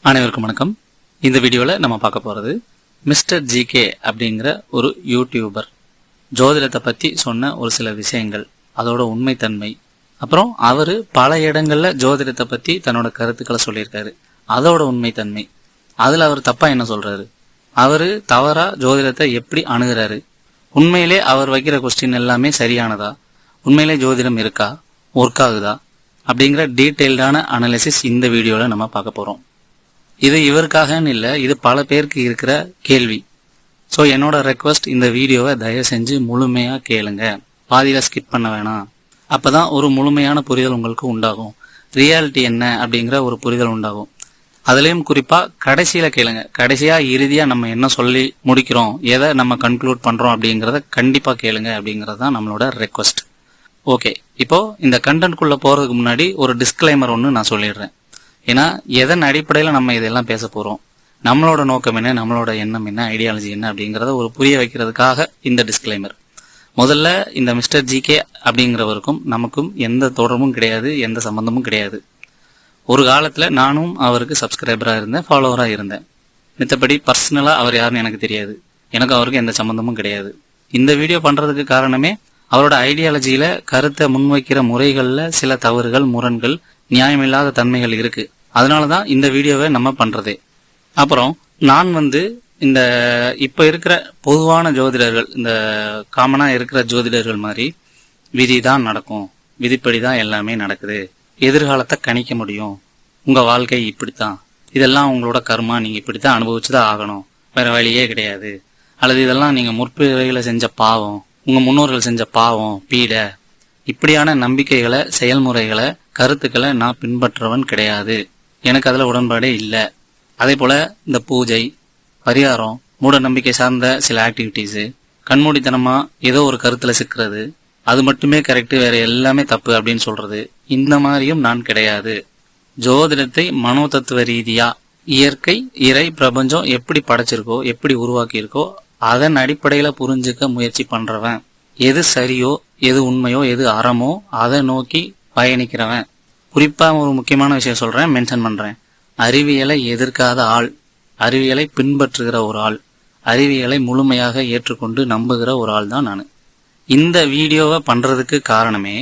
அனைவருக்கும் வணக்கம். இந்த வீடியோல நம்ம பார்க்க போறது மிஸ்டர் ஜிகே அப்படிங்கிற ஒரு யூடியூபர் ஜோதிடத்தை பத்தி சொன்ன ஒரு சில விஷயங்கள், அதோட உண்மைத்தன்மை, அப்புறம் அவரு பல இடங்கள்ல ஜோதிடத்தை பத்தி தன்னோட கருத்துக்களை சொல்லியிருக்காரு, அதோட உண்மைத்தன்மை, அதுல அவர் தப்பா என்ன சொல்றாரு, அவரு தவறா ஜோதிடத்தை எப்படி அணுகிறாரு, உண்மையிலே அவர் வைக்கிற கொஸ்டின் எல்லாமே சரியானதா, உண்மையிலே ஜோதிடம் இருக்கா, ஒர்க் ஆகுதா அப்படிங்கிற டீட்டெயில்டான அனாலிசிஸ் இந்த வீடியோல நம்ம பார்க்க போறோம். இது இவருக்காகன்னு இல்லை, இது பல பேருக்கு இருக்கிற கேள்வி. ஸோ என்னோட ரெக்வஸ்ட், இந்த வீடியோவை தயவு செஞ்சு முழுமையா கேளுங்க, பாதியில ஸ்கிப் பண்ண வேணாம். அப்பதான் ஒரு முழுமையான புரிதல் உங்களுக்கு உண்டாகும், ரியாலிட்டி என்ன அப்படிங்கிற ஒரு புரிதல் உண்டாகும். அதுலயும் குறிப்பா கடைசியில கேளுங்க, கடைசியா இறுதியா நம்ம என்ன சொல்லி முடிக்கிறோம், எதை நம்ம கன்க்ளூட் பண்றோம் அப்படிங்கறத கண்டிப்பா கேளுங்க அப்படிங்கறது தான் நம்மளோட ரெக்வஸ்ட். ஓகே, இப்போ இந்த கண்டென்ட்குள்ள போறதுக்கு முன்னாடி ஒரு டிஸ்க்ளைமர் ஒன்று நான் சொல்லிடுறேன். ஏன்னா எதன் அடிப்படையில் நம்ம இதெல்லாம் பேச போறோம், நம்மளோட நோக்கம் என்ன, நம்மளோட எண்ணம் என்ன, ஐடியாலஜி என்ன அப்படிங்கறத ஒரு புரிய வைக்கிறதுக்காக இந்த டிஸ்க்ளைமர். முதல்ல இந்த மிஸ்டர் ஜிகே அப்படிங்கிறவருக்கும் நமக்கும் எந்த தொடர்பும் கிடையாது, எந்த சம்பந்தமும் கிடையாது. ஒரு காலத்துல நானும் அவருக்கு சப்ஸ்கிரைபரா இருந்தேன், ஃபாலோவரா இருந்தேன். மித்தபடி பர்சனலா அவர் யாருன்னு எனக்கு தெரியாது, எனக்கு அவருக்கு எந்த சம்பந்தமும் கிடையாது. இந்த வீடியோ பண்றதுக்கு காரணமே அவரோட ஐடியாலஜியில கருத்தை முன்வைக்கிற முறைகள்ல சில தவறுகள், முரண்கள், நியாயமில்லாத தன்மைகள் இருக்கு. அதனாலதான் இந்த வீடியோவை நம்ம பண்றதே. அப்புறம் நான் இந்த இப்ப இருக்கிற பொதுவான ஜோதிடர்கள், இந்த காமனா இருக்கிற ஜோதிடர்கள் மாதிரி விதி தான் நடக்கும், விதிப்படிதான் எல்லாமே நடக்குது, எதிர்காலத்தை கணிக்க முடியும், உங்க வாழ்க்கை இப்படித்தான், இதெல்லாம் உங்களோட கர்மா, நீங்க இப்படித்தான் அனுபவிச்சுதான் ஆகணும், வேற வழியே கிடையாது, அல்லது இதெல்லாம் நீங்க முற்பிறவில செஞ்ச பாவம், உங்க முன்னோர்கள் செஞ்ச பாவம், பீட, இப்படியான நம்பிக்கைகளை, செயல்முறைகளை, கருத்துக்களை நான் பின்பற்றவன் கிடையாது. எனக்கு அதுல உடன்பாடே இல்லை. அதே போல இந்த பூஜை, பரிகாரம், மூட நம்பிக்கை சார்ந்த சில ஆக்டிவிட்டிஸ், கண்மூடித்தனமா ஏதோ ஒரு கருத்துல சிக்கிறது, அது மட்டுமே கரெக்ட், வேற எல்லாமே தப்பு அப்படின்னு சொல்றது, இந்த மாதிரியும் நான் கிடையாது. ஜோதிடத்தை மனோ தத்துவ ரீதியா இயற்கை, இறை, பிரபஞ்சம் எப்படி படைச்சிருக்கோ, எப்படி உருவாக்கி இருக்கோ அதன் அடிப்படையில புரிஞ்சுக்க முயற்சி பண்றவன். எது சரியோ, எது உண்மையோ, எது அறமோ அதை நோக்கி பயணிக்கிறவன். குறிப்பா ஒரு முக்கியமான விஷயம் சொல்றேன், மென்ஷன் பண்றேன். அறிவியலை எதிர்க்காத ஆள், அறிவியலை பின்பற்றுகிற ஒரு ஆள், அறிவியலை முழுமையாக ஏற்றுக்கொண்டு நம்புகிற ஒரு ஆள் தான் நான். இந்த வீடியோவை பண்றதுக்கு காரணமே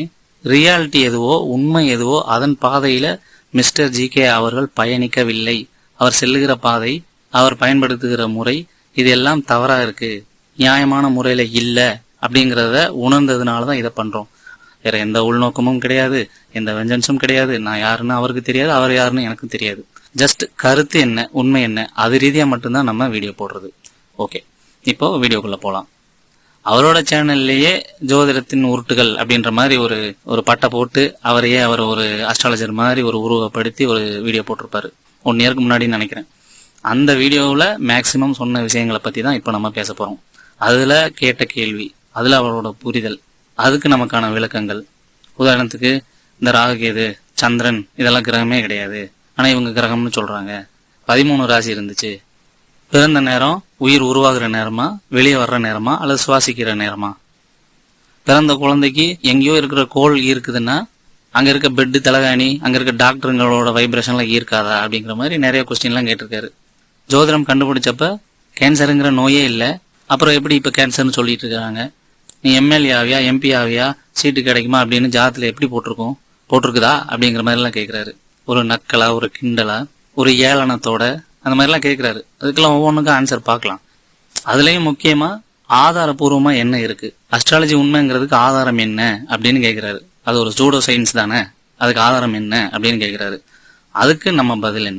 ரியாலிட்டி எதுவோ, உண்மை எதுவோ அதன் பாதையில மிஸ்டர் ஜிகே அவர்கள் பயணிக்கவில்லை. அவர் செல்லுகிற பாதை, அவர் பயன்படுத்துகிற முறை, இதெல்லாம் தவறா இருக்கு, நியாயமான முறையில இல்ல அப்படிங்கறத உணர்ந்ததுனாலதான் இதை பண்றோம். வேற எந்த உள்நோக்கமும் கிடையாது, எந்த வெஞ்சன்ஸும் கிடையாது. நான் யாருன்னு அவருக்கு தெரியாது, அவர் யாருன்னு எனக்கு தெரியாது. ஜஸ்ட் கருத்து என்ன, உண்மை என்ன, அது ரீதியா மட்டும்தான் நம்ம வீடியோ போடுறது. ஓகே, இப்போ வீடியோக்குள்ள போலாம். அவரோட சேனல்லையே ஜோதிடத்தின் உருட்டுகள் அப்படின்ற மாதிரி ஒரு பட்டை போட்டு அவர் ஒரு அஸ்ட்ராலஜர் மாதிரி ஒரு உருவப்படுத்தி ஒரு வீடியோ போட்டிருப்பாரு 1 இயருக்கு முன்னாடி நினைக்கிறேன். அந்த வீடியோவில் மேக்சிமம் சொன்ன விஷயங்களை பத்தி தான் இப்போ நம்ம பேச போறோம். அதுல கேட்ட கேள்வி, அதுல அவரோட புரிதல், அதுக்கு நமக்கான விளக்கங்கள். உதாரணத்துக்கு இந்த ராகுகேது, சந்திரன் இதெல்லாம் கிரகமே கிடையாது, ஆனா இவங்க கிரகம்னு சொல்றாங்க. 13 ராசி இருந்துச்சு. பிறந்த நேரம் உயிர் உருவாகிற நேரமா, வெளியே வர்ற நேரமா, அல்லது சுவாசிக்கிற நேரமா? பிறந்த குழந்தைக்கு எங்கேயோ இருக்கிற கோள் இருக்குதுன்னா அங்க இருக்க பெட்டு, தலகாணி, அங்க இருக்க டாக்டருங்களோட வைப்ரேஷன்லாம் ஈர்க்காதா அப்படிங்கிற மாதிரி நிறைய கொஸ்டின்லாம் கேட்டிருக்காரு. ஜோதிடம் கண்டுபிடிச்சப்ப கேன்சருங்கிற நோயே இல்லை, அப்புறம் எப்படி இப்ப கேன்சர்னு சொல்லிட்டு இருக்காங்க? நீ எம்எல்ஏ ஆவியா, எம்பி ஆவியா, சீட்டு கிடைக்குமா அப்படின்னு ஜாதத்துல எப்படி போட்டிருக்குதா அப்படிங்கிற மாதிரி எல்லாம் கேட்கிறாரு. ஒரு நக்கலா, ஒரு கிண்டலா, ஒரு ஏளனத்தோட அந்த மாதிரி எல்லாம் கேட்கிறாரு. அதுக்கெல்லாம் ஒவ்வொன்றுக்கும் ஆன்சர் பார்க்கலாம். அதுலயும் முக்கியமா ஆதாரபூர்வமா என்ன இருக்கு, அஸ்ட்ராலஜி உண்மைங்கிறதுக்கு ஆதாரம் என்ன அப்படின்னு கேட்கிறாரு. அது ஒரு சூடோ சயின்ஸ் தானே, அதுக்கு ஆதாரம் என்ன அப்படின்னு கேட்கிறாரு. அதுக்கு நம்ம பதில்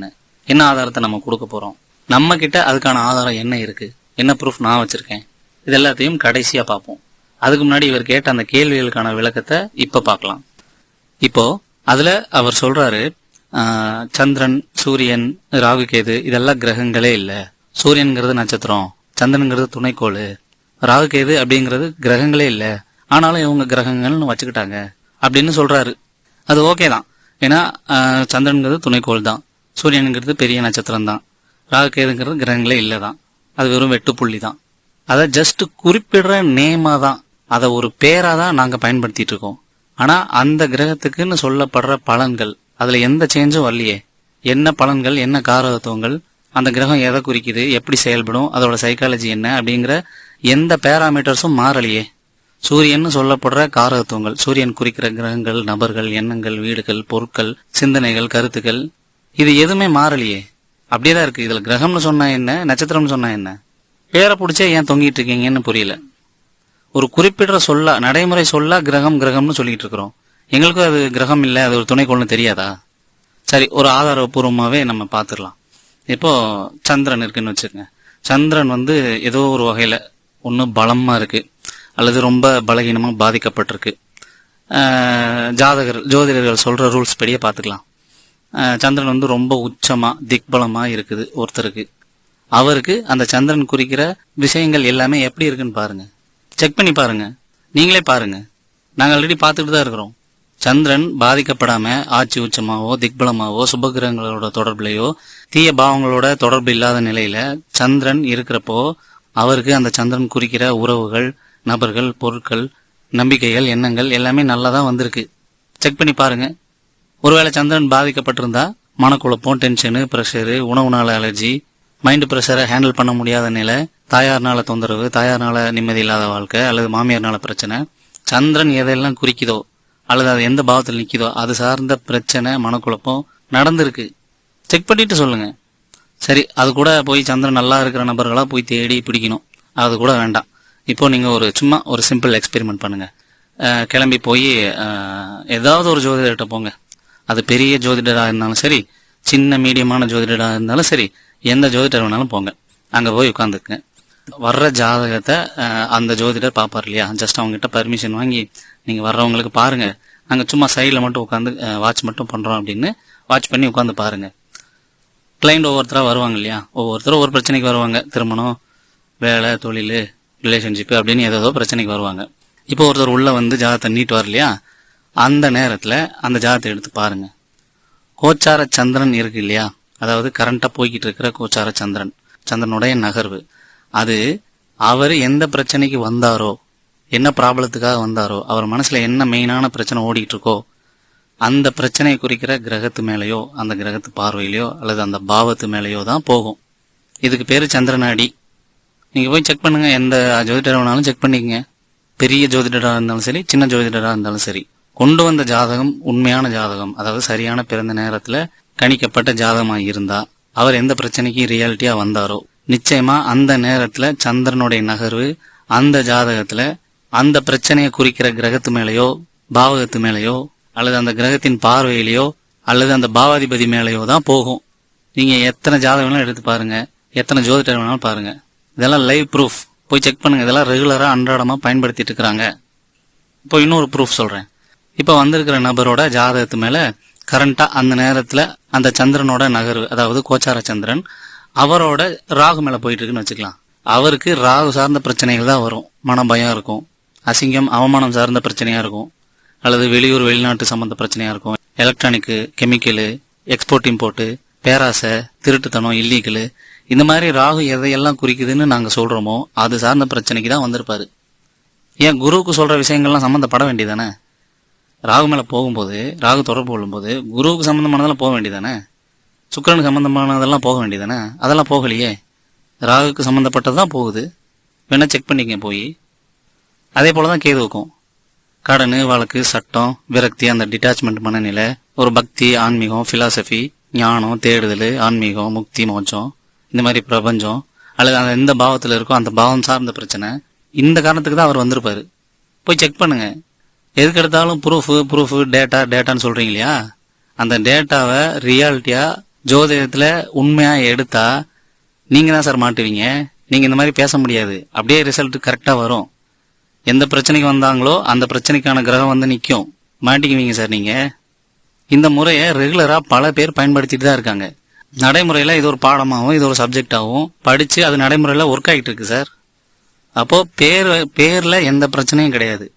என்ன ஆதாரத்தை நம்ம கொடுக்க போறோம், நம்ம கிட்ட அதுக்கான ஆதாரம் என்ன இருக்கு, என்ன ப்ரூஃப் நான் வச்சிருக்கேன், இது எல்லாத்தையும் கடைசியா பார்ப்போம். அதுக்கு முன்னாடி இவர் கேட்ட அந்த கேள்விகளுக்கான விளக்கத்தை இப்ப பார்க்கலாம். இப்போ அதுல அவர் சொல்றாரு, சந்திரன், சூரியன், ராகுகேது இதெல்லாம் கிரகங்களே இல்ல, சூரியன்கிறது நட்சத்திரம், சந்திரன்கிறது துணைக்கோள், ராகுகேது அப்படிங்கிறது கிரகங்களே இல்ல, ஆனாலும் இவங்க கிரகங்கள்னு வச்சுக்கிட்டாங்க அப்படின்னு சொல்றாரு. அது ஓகே தான், ஏன்னா சந்திரன்கிறது துணைக்கோள் தான், சூரியனுங்கிறது பெரிய நட்சத்திரம் தான், ராகுகேதுங்கிறது கிரகங்களே இல்லதான், அது வெறும் வெட்டுப்புள்ளி தான். அதை ஜஸ்ட் குறிப்பிடுற நேமா தான், அதை ஒரு பேரா தான் நாங்க பயன்படுத்திட்டு இருக்கோம். ஆனா அந்த கிரகத்துக்குன்னு சொல்லப்படுற பலன்கள் அதுல எந்த சேஞ்சும் வரலையே. என்ன பலன்கள், என்ன காரகத்துவங்கள், அந்த கிரகம் எதை குறிக்குது, எப்படி செயல்படும், அதோட சைக்காலஜி என்ன அப்படிங்கிற எந்த பேராமீட்டர்ஸும் மாறலையே. சூரியன் சொல்லப்படுற காரகத்துவங்கள், சூரியன் குறிக்கிற கிரகங்கள், நபர்கள், எண்ணங்கள், வீடுகள், பொருட்கள், சிந்தனைகள், கருத்துக்கள், இது எதுவுமே மாறலையே. அப்படியேதான் இருக்கு. இதுல கிரகம்னு சொன்னா என்ன, நட்சத்திரம்னு சொன்னா என்ன, பேரை பிடிச்சே ஏன் தொங்கிட்டு இருக்கீங்கன்னு புரியல. ஒரு குறிப்பிட்ட சொல்லா, நடைமுறை சொல்லா கிரகம் கிரகம்னு சொல்லிட்டு இருக்கிறோம். எங்களுக்கும் அது கிரகம் இல்லை, அது ஒரு துணைக்கோள்னு தெரியாதா? சரி, ஒரு ஆதாரபூர்வமாவே நம்ம பார்த்துடலாம். இப்போ சந்திரன் இருக்குன்னு வச்சுக்கோங்க. சந்திரன் ஏதோ ஒரு வகையில ஒண்ணு பலமா இருக்கு அல்லது ரொம்ப பலகீனமா பாதிக்கப்பட்டிருக்கு. ஜோதிடர்கள் சொல்ற ரூல்ஸ் படியே பார்த்துக்கலாம். சந்திரன் ரொம்ப உச்சமா திக்பலமா இருக்குது ஒருத்தருக்கு. அவருக்கு அந்த சந்திரன் குறிக்கிற விஷயங்கள் எல்லாமே எப்படி இருக்குன்னு பாருங்க, செக் பண்ணி பாருங்க, நீங்களே பாருங்க. நாங்க ஆல்ரெடி பார்த்துட்டு தான் இருக்கிறோம். சந்திரன் பாதிக்கப்படாம ஆட்சி உச்சமாவோ திக்பலமாவோ சுபகிரகங்களோட தொடர்புலையோ தீய பாவங்களோட தொடர்பு இல்லாத நிலையில சந்திரன் இருக்கிறப்போ அவருக்கு அந்த சந்திரன் குறிக்கிற உறவுகள், நபர்கள், பொருட்கள், நம்பிக்கைகள், எண்ணங்கள் எல்லாமே நல்லதான் வந்திருக்கு. செக் பண்ணி பாருங்க. ஒருவேளை சந்திரன் பாதிக்கப்பட்டிருந்தா மனக்குழப்பம், டென்ஷனு, பிரஷரு, உணவுனால அலர்ஜி, மைண்ட் பிரஷரை ஹேண்டில் பண்ண முடியாத நிலை, தாயார்னால தொந்தரவு, தாயார்னால நிம்மதி இல்லாத வாழ்க்கை அல்லது மாமியார்னால பிரச்சனை, சந்திரன் எதெல்லாம் குறிக்குதோ அல்லது அது எந்த பாவத்தில் நிக்குதோ அது சார்ந்த பிரச்சனை, மனக்குழப்பம் நடந்திருக்கு. செக் பண்ணிட்டு சொல்லுங்க. சரி, அது கூட போய் சந்திரன் நல்லா இருக்கிற நபர்களா போய் தேடி பிடிக்கணும், அது கூட வேண்டாம். இப்போ நீங்க சும்மா ஒரு சிம்பிள் எக்ஸ்பெரிமெண்ட் பண்ணுங்க. கிளம்பி போய் ஏதாவது ஒரு ஜோதிடர்கிட்ட போங்க. அது பெரிய ஜோதிடராக இருந்தாலும் சரி, சின்ன மீடியமான ஜோதிடராக இருந்தாலும் சரி, எந்த ஜோதிடர் வேணாலும் போங்க. அங்க போய் உட்காந்துக்குங்க. வர்ற ஜாதகத்தை அந்த ஜோதிடர் பார்ப்பார் இல்லையா, ஜஸ்ட் அவங்க கிட்ட பர்மிஷன் வாங்கி நீங்க வர்றவங்களுக்கு பாருங்க, நாங்க சும்மா சைட்ல மட்டும் உட்காந்து வாட்ச் மட்டும் பண்றோம் அப்படின்னு வாட்ச் பண்ணி உட்காந்து பாருங்க. கிளைண்ட் ஒவ்வொருத்தரா வருவாங்க இல்லையா, ஒவ்வொருத்தரும் ஒரு பிரச்சனைக்கு வருவாங்க. திருமணம், வேலை, தொழில், ரிலேஷன்ஷிப் அப்படின்னு ஏதோ பிரச்சனைக்கு வருவாங்க. இப்போ ஒருத்தர் உள்ள ஜாதகத்தை நீட்டுவார் இல்லையா, அந்த நேரத்துல அந்த ஜாதகத்தை எடுத்து பாருங்க. கோச்சார சந்திரன் இருக்கு இல்லையா, அதாவது கரண்டா போய்கிட்டு இருக்கிற கோச்சார சந்திரன், சந்திரனுடைய நகர்வு, அது அவர் எந்த பிரச்சனைக்கு வந்தாரோ, என்ன ப்ராப்ளத்துக்காக வந்தாரோ, அவர் மனசுல என்ன மெயினான பிரச்சனை ஓடிட்டு இருக்கோ அந்த பிரச்சனையை குறிக்கிற கிரகத்து மேலேயோ, அந்த கிரகத்து பார்வையிலையோ அல்லது அந்த பாவத்து மேலேயோ தான் போகும். இதுக்கு பேரு சந்திரநாடி. நீங்க போய் செக் பண்ணுங்க, எந்த ஜோதிடர் வேணாலும் செக் பண்ணிக்கங்க. பெரிய ஜோதிடரா இருந்தாலும் சரி, சின்ன ஜோதிடரா இருந்தாலும் சரி, கொண்டு வந்த ஜாதகம் உண்மையான ஜாதகம், அதாவது சரியான பிறந்த நேரத்துல கணிக்கப்பட்ட ஜாதகமா இருந்தா, அவர் எந்த பிரச்சனைக்கு ரியாலிட்டியா வந்தாரோ நிச்சயமா அந்த நேரத்துல சந்திரனுடைய நகர்வு அந்த ஜாதகத்துல அந்த பிரச்சனையை குறிக்கிற கிரகத்து மேலேயோ, பாவகத்து மேலேயோ அல்லது அந்த கிரகத்தின் பார்வையிலையோ அல்லது அந்த பாவாதிபதி மேலேயோ தான் போகும். நீங்க எத்தனை ஜாதகம் வேணாலும் எடுத்து பாருங்க, எத்தனை ஜோதிடர் வேணாலும் பாருங்க. இதெல்லாம் லைவ் ப்ரூஃப். போய் செக் பண்ணுங்க. இதெல்லாம் ரெகுலரா அன்றாடமா பயன்படுத்திட்டு இருக்கிறாங்க. இப்போ இன்னொரு ப்ரூஃப் சொல்றேன். இப்ப வந்திருக்கிற நபரோட ஜாதகத்து மேல கரண்டா அந்த நேரத்துல அந்த சந்திரனோட நகர்வு, அதாவது கோச்சார சந்திரன் அவரோட ராகு மேல போயிட்டு இருக்குன்னு வச்சுக்கலாம். அவருக்கு ராகு சார்ந்த பிரச்சனைகள் தான் வரும். மனபயம் இருக்கும், அசிங்கம், அவமானம் சார்ந்த பிரச்சனையா இருக்கும், அல்லது வெளியூர் வெளிநாட்டு சம்பந்த பிரச்சனையா இருக்கும், எலக்ட்ரானிக்கு, கெமிக்கலு, எக்ஸ்போர்ட் இம்போர்ட், பேராசை, திருட்டுத்தனம், இல்லீகலு, இந்த மாதிரி ராகு எதையெல்லாம் குறிக்குதுன்னு நாங்க சொல்றோமோ அது சார்ந்த பிரச்சனைக்கு தான் வந்திருப்பாரு. ஏன் குருவுக்கு சொல்ற விஷயங்கள்லாம் சம்பந்தப்பட வேண்டியதானே? ராகு மேல போகும்போது, ராகு தொடர்பு கொள்ளும்போது குருவுக்கு சம்பந்தமானதெல்லாம் போக வேண்டியதானே? சுக்கிரனுக்கு சம்பந்தமானதெல்லாம் போக வேண்டியதானே? அதெல்லாம் போகலையே, ராகுக்கு சம்பந்தப்பட்டதுதான் போகுது. வேணா செக் பண்ணிக்க போய். அதே போலதான் கேதுவுக்கும் கடன், வழக்கு, சட்டம், விரக்தி, அந்த டிட்டாச்மெண்ட் மனநிலை, ஒரு பக்தி, ஆன்மீகம், பிலாசபி, ஞானம், தேடுதல், ஆன்மீகம், முக்தி, மோட்சம், இந்த மாதிரி பிரபஞ்சம் அல்லது அந்த எந்த பாவத்துல இருக்கோ அந்த பாவம் சார்ந்த பிரச்சனை, இந்த காரணத்துக்கு தான் அவர் வந்திருப்பாரு. போய் செக் பண்ணுங்க. எதுக்கு எடுத்தாலும் ப்ரூஃப் டேட்டான்னு சொல்றீங்க இல்லையா, அந்த டேட்டாவை ரியாலிட்டியா ஜோதிடத்துல உண்மையா எடுத்தா நீங்க தான் சார் மாட்டுவீங்க. நீங்க இந்த மாதிரி பேச முடியாது. அப்படியே ரிசல்ட் கரெக்டா வரும். எந்த பிரச்சனைக்கு வந்தாங்களோ அந்த பிரச்சனைக்கான கிரகம் நிக்கும். மாட்டிக்குவீங்க சார் நீங்க. இந்த முறையை ரெகுலரா பல பேர் பயன்படுத்திட்டு தான் இருக்காங்க. நடைமுறையில இது ஒரு பாடமாகவும் இது ஒரு சப்ஜெக்டாகவும் படிச்சு அது நடைமுறையில ஒர்க் ஆகிட்டு இருக்கு சார். அப்போ பேர்ல எந்த பிரச்சனையும் கிடையாது.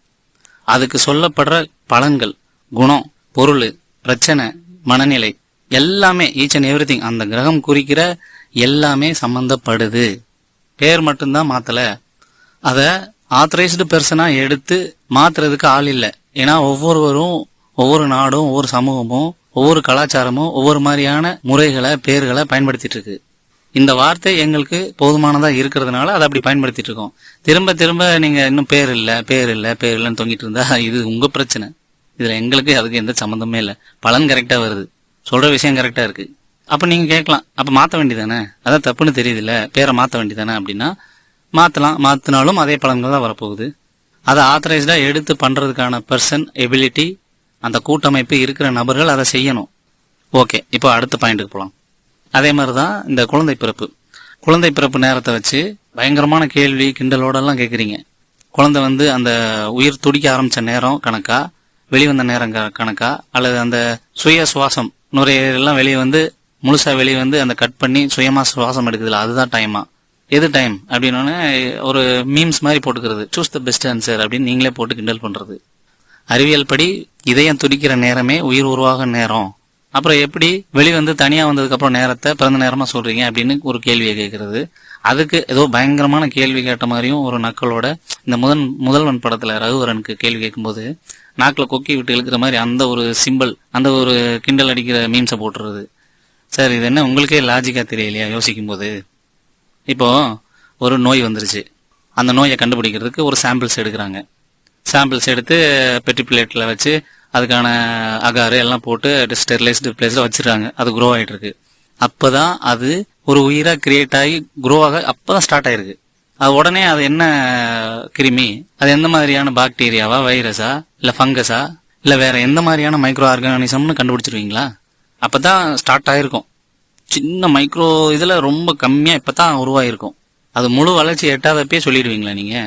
அதுக்கு சொல்லப்படுற பலன்கள், குணம், பொருள், பிரச்சனை, மனநிலை எல்லாமே ஈச் அண்ட் எவ்ரி திங் அந்த கிரகம் குறிக்கிற எல்லாமே சம்பந்தப்படுது. பேர் மட்டும்தான் மாத்தல. அத ஆத்தரைஸ்டு பெர்சனா எடுத்து மாத்துறதுக்கு ஆள் இல்லை. ஏன்னா ஒவ்வொருவரும், ஒவ்வொரு நாடும், ஒவ்வொரு சமூகமும் ஒவ்வொரு கலாச்சாரமும் ஒவ்வொரு மாதிரியான முறைகளை பேர்களை பயன்படுத்திட்டு இருக்கு. இந்த வார்த்தை எங்களுக்கு போதுமானதா இருக்கிறதுனால அதை அப்படி பயன்படுத்திட்டு இருக்கோம். திரும்ப திரும்ப நீங்க இன்னும் பேர் இல்லைன்னு தொங்கிட்டு இருந்தா இது உங்க பிரச்சனை. இதுல எங்களுக்கு அதுக்கு எந்த சம்மந்தமே இல்லை. பலன் கரெக்டா வருது, சொல்ற விஷயம் கரெக்டா இருக்கு. அப்ப நீங்க கேட்கலாம், அப்ப மாத்த வேண்டியதானே, அதான் தப்புன்னு தெரியுது இல்ல, பேரை மாத்த வேண்டியதானே அப்படின்னா மாத்தலாம். மாத்தினாலும் அதே பலன்கள் தான் வரப்போகுது. அதை ஆத்தரைஸ்டா எடுத்து பண்றதுக்கான பர்சன் எபிலிட்டி, அந்த கூட்டமைப்பு இருக்கிற நபர்கள் அதை செய்யணும். ஓகே, இப்போ அடுத்த பாயிண்ட்டுக்கு போலாம். அதே மாதிரிதான் இந்த குழந்தை பிறப்பு நேரத்தை வச்சு பயங்கரமான கேள்வி கிண்டலோட எல்லாம் கேக்குறீங்க. குழந்தை அந்த உயிர் துடிக்க ஆரம்பிச்ச நேரம் கணக்கா, வெளிவந்த நேரம் கணக்கா, அல்லது அந்த சுய சுவாசம் நுரையீரலாம் வெளியே முழுசா வெளியே அந்த கட் பண்ணி சுயமா சுவாசம் எடுக்குதுல, அதுதான் டைமா? எது டைம் அப்படின்னு ஒரு மீம்ஸ் மாதிரி போட்டுக்கிறது, சூஸ் த பெஸ்ட் ஆன்சர் அப்படின்னு நீங்களே போட்டு கிண்டல் பண்றது. அறிவியல் படி இதயம் துடிக்கிற நேரமே உயிர் உருவாக நேரம். அப்புறம் எப்படி தனியா வந்ததுக்கு அப்புறம் நேரத்தை பிறந்த நேரமா சொல்றீங்க அப்படின்னு ஒரு கேள்வியை கேட்கறது. அதுக்கு ஏதோ பயங்கரமான கேள்வி கேட்ட மாதிரியும் ஒரு நக்களோட இந்த முதல்வன் படத்துல ரகுவரனுக்கு கேள்வி கேட்கும்போது நாக்குல கொக்கி விட்டு இழுக்கிற மாதிரி அந்த ஒரு சிம்பிள், அந்த ஒரு கிண்டல் அடிக்கிற மீம்ஸை போட்டுறது. சார், இது என்ன உங்களுக்கே லாஜிக்கா தெரியலையா யோசிக்கும் போது? இப்போ ஒரு நோய் வந்துருச்சு, அந்த நோயை கண்டுபிடிக்கிறதுக்கு ஒரு சாம்பிள்ஸ் எடுக்கிறாங்க. சாம்பிள்ஸ் எடுத்து பெட்டி பிளேட்ல வச்சு அதுக்கான அகாரு எல்லாம் போட்டு ஸ்டெரிலைஸ்டு பிளேஸ்ல வச்சிருக்காங்க. அது குரோ ஆயிட்டு இருக்கு. அப்பதான் அது ஒரு உயிரா கிரியேட் ஆகி குரோ ஆக அப்பதான் ஸ்டார்ட் ஆயிருக்கு. அது உடனே அது என்ன கிருமி, அது எந்த மாதிரியான பாக்டீரியாவா, வைரஸா, இல்ல ஃபங்கஸா, இல்ல வேற எந்த மாதிரியான மைக்ரோ ஆர்கானிசம்னு கண்டுபிடிச்சிருவீங்களா? அப்பதான் ஸ்டார்ட் ஆயிருக்கும். சின்ன மைக்ரோ இதுல ரொம்ப கம்மியா இப்பதான் உருவாயிருக்கும். அது முழு வளர்ச்சி எட்டாதப்பே சொல்லிடுவீங்களா நீங்க?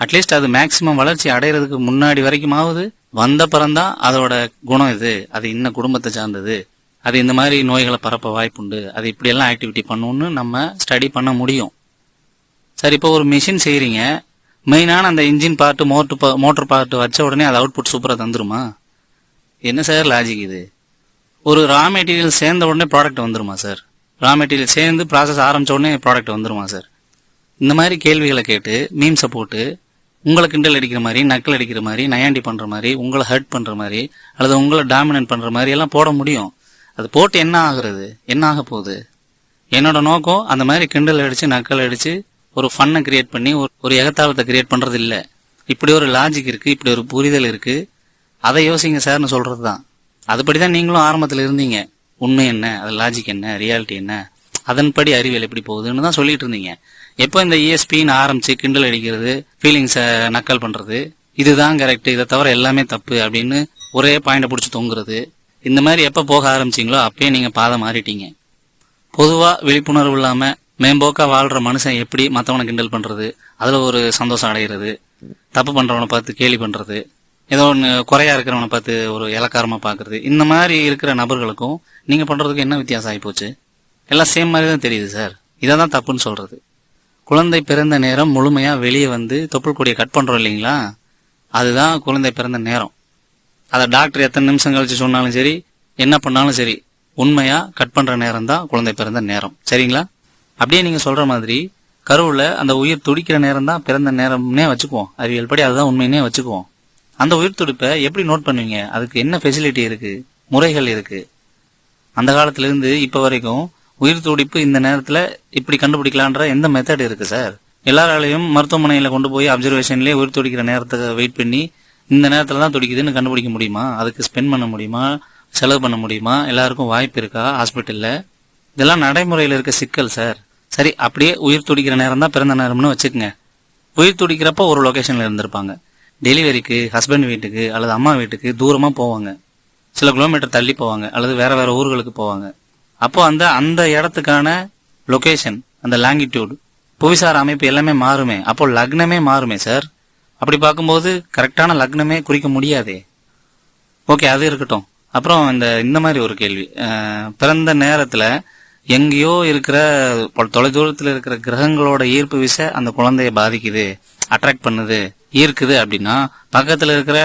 அட்லீஸ்ட் அது மேக்சிமம் வளர்ச்சி அடைகிறதுக்கு முன்னாடி வரைக்குமாவது வந்த பிறந்தான் அதோட குணம் இது, அது இன்ன குடும்பத்தை சார்ந்தது, அது இந்த மாதிரி நோய்களை பரப்ப வாய்ப்புண்டு, அது இப்படி எல்லாம் ஆக்டிவிட்டி பண்ணுன்னு நம்ம ஸ்டடி பண்ண முடியும். சரி, இப்போ ஒரு மிஷின் செய்யறீங்க, மெயினான அந்த இன்ஜின் பார்ட் மோட்டர் பார்ட் வச்ச உடனே அது அவுட்புட் சூப்பரா தந்துருமா? என்ன சார் லாஜிக் இது? ஒரு ரா மெட்டீரியல் சேர்ந்த உடனே ப்ராடக்ட் வந்துருமா சார்? ரா மெட்டீரியல் சேர்ந்து ப்ராசஸ் ஆரம்பிச்ச உடனே ப்ராடக்ட் வந்துருமா சார்? இந்த மாதிரி கேள்விகளை கேட்டு மீம்ஸை போட்டு உங்களை கிண்டல் அடிக்கிற மாதிரி, நக்கல் அடிக்கிற மாதிரி, நயாண்டி பண்ற மாதிரி, உங்களை ஹர்ட் பண்ற மாதிரி, அல்லது உங்களை டாமினன்ட் பண்ற மாதிரி எல்லாம் போட முடியும். அது போட்டு என்ன ஆகுறது, என்ன ஆக போகுது? என்னோட நோக்கம் அந்த மாதிரி கிண்டல் அடிச்சு நக்கல் அடிச்சு ஒரு ஃபன்னை கிரியேட் பண்ணி ஒரு எகத்தாளத்தை கிரியேட் பண்றது இல்ல. இப்படி ஒரு லாஜிக் இருக்கு, இப்படி ஒரு புரிதல் இருக்கு, அதை யோசிங்க சார்னு சொல்றதுதான். அதுபடிதான் நீங்களும் ஆரம்பத்துல இருந்தீங்க. உண்மை என்ன, அது லாஜிக் என்ன, ரியாலிட்டி என்ன, அதன்படி அறிவியல் எப்படி போகுதுன்னு தான் சொல்லிட்டு இருந்தீங்க. எப்போ இந்த ESPன்னு ஆரம்பிச்சு கிண்டல் அடிக்கிறது, ஃபீலிங்ஸை நக்கல் பண்றது, இதுதான் கரெக்ட், இதை தவிர எல்லாமே தப்பு அப்படின்னு ஒரே பாயிண்ட பிடிச்சி தொங்குறது, இந்த மாதிரி எப்ப போக ஆரம்பிச்சீங்களோ அப்பயே நீங்க பாதை மாறிட்டீங்க. பொதுவா விழிப்புணர்வு இல்லாம மேம்போக்கா வாழ்ற மனுஷன் எப்படி மத்தவனை கிண்டல் பண்றது, அதுல ஒரு சந்தோஷம் அடைகிறது, தப்பு பண்றவனை பார்த்து கேலி பண்றது, ஏதோ ஒன்று குறையா இருக்கிறவனை பார்த்து ஒரு இலக்காரமா பாக்குறது, இந்த மாதிரி இருக்கிற நபர்களுக்கும் நீங்க பண்றதுக்கு என்ன வித்தியாசம் ஆகி போச்சு? எல்லாம் சேம் மாதிரி தான் தெரியுது சார். இதான் தப்புன்னு சொல்றது. குழந்தை பிறந்த நேரம் முழுமையா வெளியே தொப்புள் கொடியை கட் பண்றோம் இல்லைங்களா, அதுதான் குழந்தை பிறந்த நேரம். அதை டாக்டர் எத்தனை நிமிஷம் கழிச்சு சொன்னாலும் சரி, என்ன பண்ணாலும் சரி, உண்மையா கட் பண்ற நேரம் தான் குழந்தை பிறந்த நேரம். சரிங்களா? அப்படியே நீங்க சொல்ற மாதிரி கருவுல அந்த உயிர் துடிக்கிற நேரம் தான் பிறந்த நேரம்னே வச்சுக்குவோம். அறிவியல் படி அதுதான் உண்மைன்னே வச்சுக்குவோம். அந்த உயிர் துடிப்பை எப்படி நோட் பண்ணுவீங்க? அதுக்கு என்ன ஃபெசிலிட்டி இருக்கு, முறைகள் இருக்கு? அந்த காலத்துல இருந்து இப்ப வரைக்கும் உயிர் துடிப்பு இந்த நேரத்துல இப்படி கண்டுபிடிக்கலான்ற எந்த மெத்தட் இருக்கு சார்? எல்லாராலையும் மருத்துவமனையில கொண்டு போய் அப்சர்வேஷன்லயே உயிர் துடிக்கிற நேரத்துக்கு வெயிட் பண்ணி இந்த நேரத்துல தான் துடிக்குதுன்னு கண்டுபிடிக்க முடியுமா? அதுக்கு ஸ்பெண்ட் பண்ண முடியுமா, செலவு பண்ண முடியுமா? எல்லாருக்கும் வாய்ப்பு இருக்கா ஹாஸ்பிட்டல்ல? இதெல்லாம் நடைமுறையில இருக்க சிக்கல் சார். சரி, அப்படியே உயிர் துடிக்கிற நேரம் தான் பிறந்த நேரம்னு வச்சுக்கோங்க. உயிர் துடிக்கிறப்ப ஒரு லொகேஷன்ல இருந்திருப்பாங்க. டெலிவரிக்கு ஹஸ்பண்ட் வீட்டுக்கு அல்லது அம்மா வீட்டுக்கு தூரமா போவாங்க, சில கிலோமீட்டர் தள்ளி போவாங்க, அல்லது வேற வேற ஊர்களுக்கு போவாங்க. அப்போ அந்த இடத்துக்கான லொகேஷன், அந்த லாங்கிடியூட், புவிசார அமைப்பு எல்லாமே மாறுமே. அப்போ லக்னமே மாறுமே சார். அப்படி பார்க்கும்போது கரெக்டான லக்னமே குறிக்க முடியாதே. ஓகே, அது இருக்கட்டும். அப்புறம் இந்த மாதிரி ஒரு கேள்வி, பிறந்த நேரத்துல எங்கேயோ இருக்கிற தொலைதூரத்துல இருக்கிற கிரகங்களோட ஈர்ப்பு விசை அந்த குழந்தைய பாதிக்குது, அட்ராக்ட் பண்ணுது, ஈர்க்குது அப்படின்னா பக்கத்துல இருக்கிற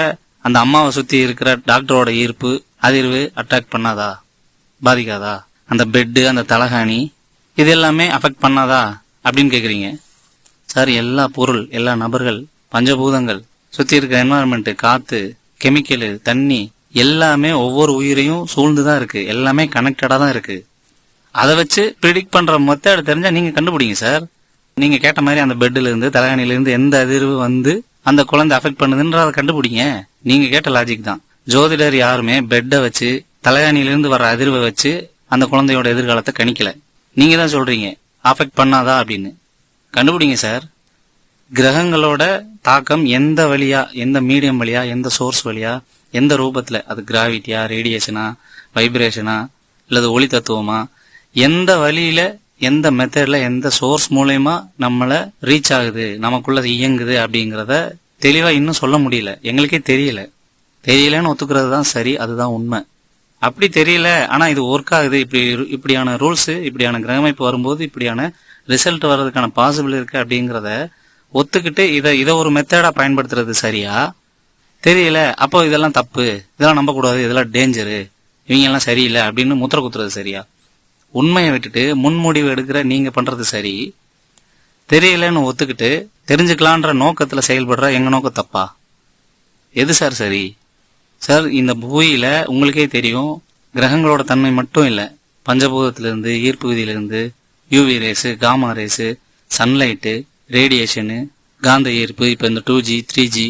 அந்த அம்மாவை சுத்தி இருக்கிற டாக்டரோட ஈர்ப்பு அதிர்வு அட்ராக்ட் பண்ணாதா, பாதிக்காதா? அந்த பெட்டு, அந்த தலகாணி, இது எல்லாமே அஃபெக்ட் பண்ணாதா அப்படின்னு கேக்குறீங்க சார். எல்லா பொருள், எல்லா நபர்கள், பஞ்சபூதங்கள், சுத்தி இருக்கிற என்வாரன்மெண்ட், காத்து, கெமிக்கலு, தண்ணி, எல்லாமே ஒவ்வொரு உயிரையும் சூழ்ந்துதான் இருக்கு, எல்லாமே கனெக்டடா தான் இருக்கு. அதை வச்சு ப்ரிடிக்ட் பண்ற மெத்தட் தெரிஞ்சா நீங்க கண்டுபிடிங்க சார். நீங்க கேட்ட மாதிரி அந்த பெட்ல இருந்து தலைகாணில இருந்து எந்த அதிர்வு வந்து அந்த குழந்தை அஃபெக்ட் பண்ணுதுன்றத கண்டுபிடிங்க. நீங்க கேட்ட லாஜிக் தான். ஜோதிடர் யாருமே பெட்டை வச்சு தலைகாணிலிருந்து வர்ற அதிர்வை வச்சு அந்த குழந்தையோட எதிர்காலத்தை கணிக்கல. நீங்க தான் சொல்றீங்க அஃபெக்ட் பண்ணாதா அப்படின்னு. கண்டுபிடிங்க சார். கிரகங்களோட தாக்கம் எந்த வழியா, எந்த மீடியம் வழியா, எந்த சோர்ஸ் வழியா, எந்த ரூபத்துல, அது கிராவிட்டியா, ரேடியேஷனா, வைப்ரேஷனா, இல்லது ஒளி தத்துவமா, எந்த வழியில, எந்த மெத்தட்ல, எந்த சோர்ஸ் மூலயமா நம்மள ரீச் ஆகுது, நமக்குள்ள இயங்குது அப்படிங்கறத தெளிவா இன்னும் சொல்ல முடியல. எங்களுக்கே தெரியல. தெரியலன்னு ஒத்துக்கிறது தான் சரி, அதுதான் உண்மை. அப்படி தெரியல, ஆனா இது ஒர்க் ஆகுது, இப்படியான ரூல்ஸ், இப்படியான கிரகமைப்பு வரும்போது இப்படியான ரிசல்ட் வர்றதுக்கான பாசிபிள் இருக்கு அப்படிங்கறத ஒத்துக்கிட்டு இதை ஒரு மெத்தடா பயன்படுத்துறது சரியா? தெரியல, அப்போ இதெல்லாம் தப்பு, இதெல்லாம் நம்ப கூடாது, இதெல்லாம் டேஞ்சரு, இவங்க எல்லாம் சரியில்லை அப்படின்னு முத்திர குத்துறது சரியா? உண்மையை விட்டுட்டு முன்முடிவு எடுக்கிற நீங்க பண்றது சரி. தெரியலன்னு ஒத்துக்கிட்டு தெரிஞ்சுக்கலான்ற நோக்கத்துல செயல்படுற எங்க நோக்கம் தப்பா? எது சார் சரி? சார், இந்த பூமியில உங்களுக்கே தெரியும், கிரகங்களோட தன்மை மட்டும் இல்ல, பஞ்சபூதத்திலிருந்து, ஈர்ப்பு விதியிலிருந்து, UV rays, gamma rays, sunlight, radiation, காந்த ஈர்ப்பு, இப்ப இந்த 2G 3G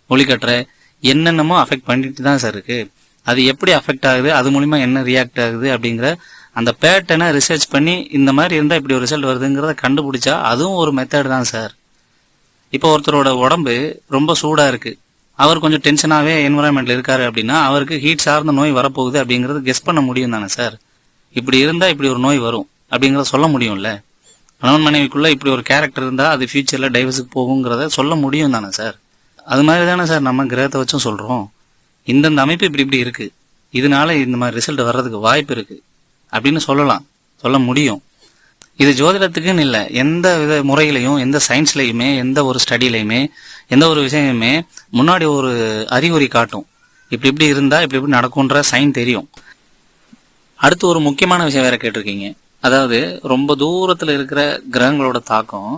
ஒளிக்கற்ற என்னென்னமோ அஃபெக்ட் பண்ணிட்டு தான் சார் இருக்கு. அது எப்படி அஃபெக்ட் ஆகுது, அது மூலியமா என்ன ரியாக்ட் ஆகுது அப்படிங்கிற அந்த பேட்டர்னை ரிசர்ச் பண்ணி இந்த மாதிரி இருந்தா இப்படி ஒரு ரிசல்ட் வருதுங்கிறத கண்டுபிடிச்சா அதுவும் ஒரு மெத்தட் தான் சார். இப்போ ஒருத்தரோட உடம்பு ரொம்ப சூடா இருக்கு, அவர் கொஞ்சம் டென்ஷனாவே என்வரான்மெண்ட்ல இருக்காரு அப்படின்னா அவருக்கு ஹீட் சார்ந்த நோய் வரப்போகுது அப்படிங்கறது கெஸ் பண்ண முடியும் தானே சார். இப்படி இருந்தா இப்படி ஒரு நோய் வரும் அப்படிங்கறத சொல்ல முடியும்ல. கணவன் மனைவிக்குள்ள இப்படி ஒரு கேரக்டர் இருந்தா அது ஃபியூச்சர்ல டைவர்ஸுக்கு போகுங்கிறத சொல்ல முடியும் தானே சார். அது மாதிரி தானே சார் நம்ம கிரகத்தை வச்சும் சொல்றோம். இந்தந்த அமைப்பு இப்படி இப்படி இருக்கு, இதனால இந்த மாதிரி ரிசல்ட் வர்றதுக்கு வாய்ப்பு இருக்கு அப்படின்னு சொல்லலாம், சொல்ல முடியும். இது ஜோதிடத்துக்குன்னு இல்லை, எந்த வித முறையிலையும், எந்த சயின்ஸ்லயுமே, எந்த ஒரு ஸ்டடிலையுமே, எந்த ஒரு விஷயமுமே முன்னாடி ஒரு அறிகுறி காட்டும். இப்படி இப்படி இருந்தா இப்படி இப்படி நடக்கும்ன்ற சைன் தெரியும். அடுத்து ஒரு முக்கியமான விஷயம் வேற கேட்டிருக்கீங்க. அதாவது ரொம்ப தூரத்துல இருக்கிற கிரகங்களோட தாக்கம்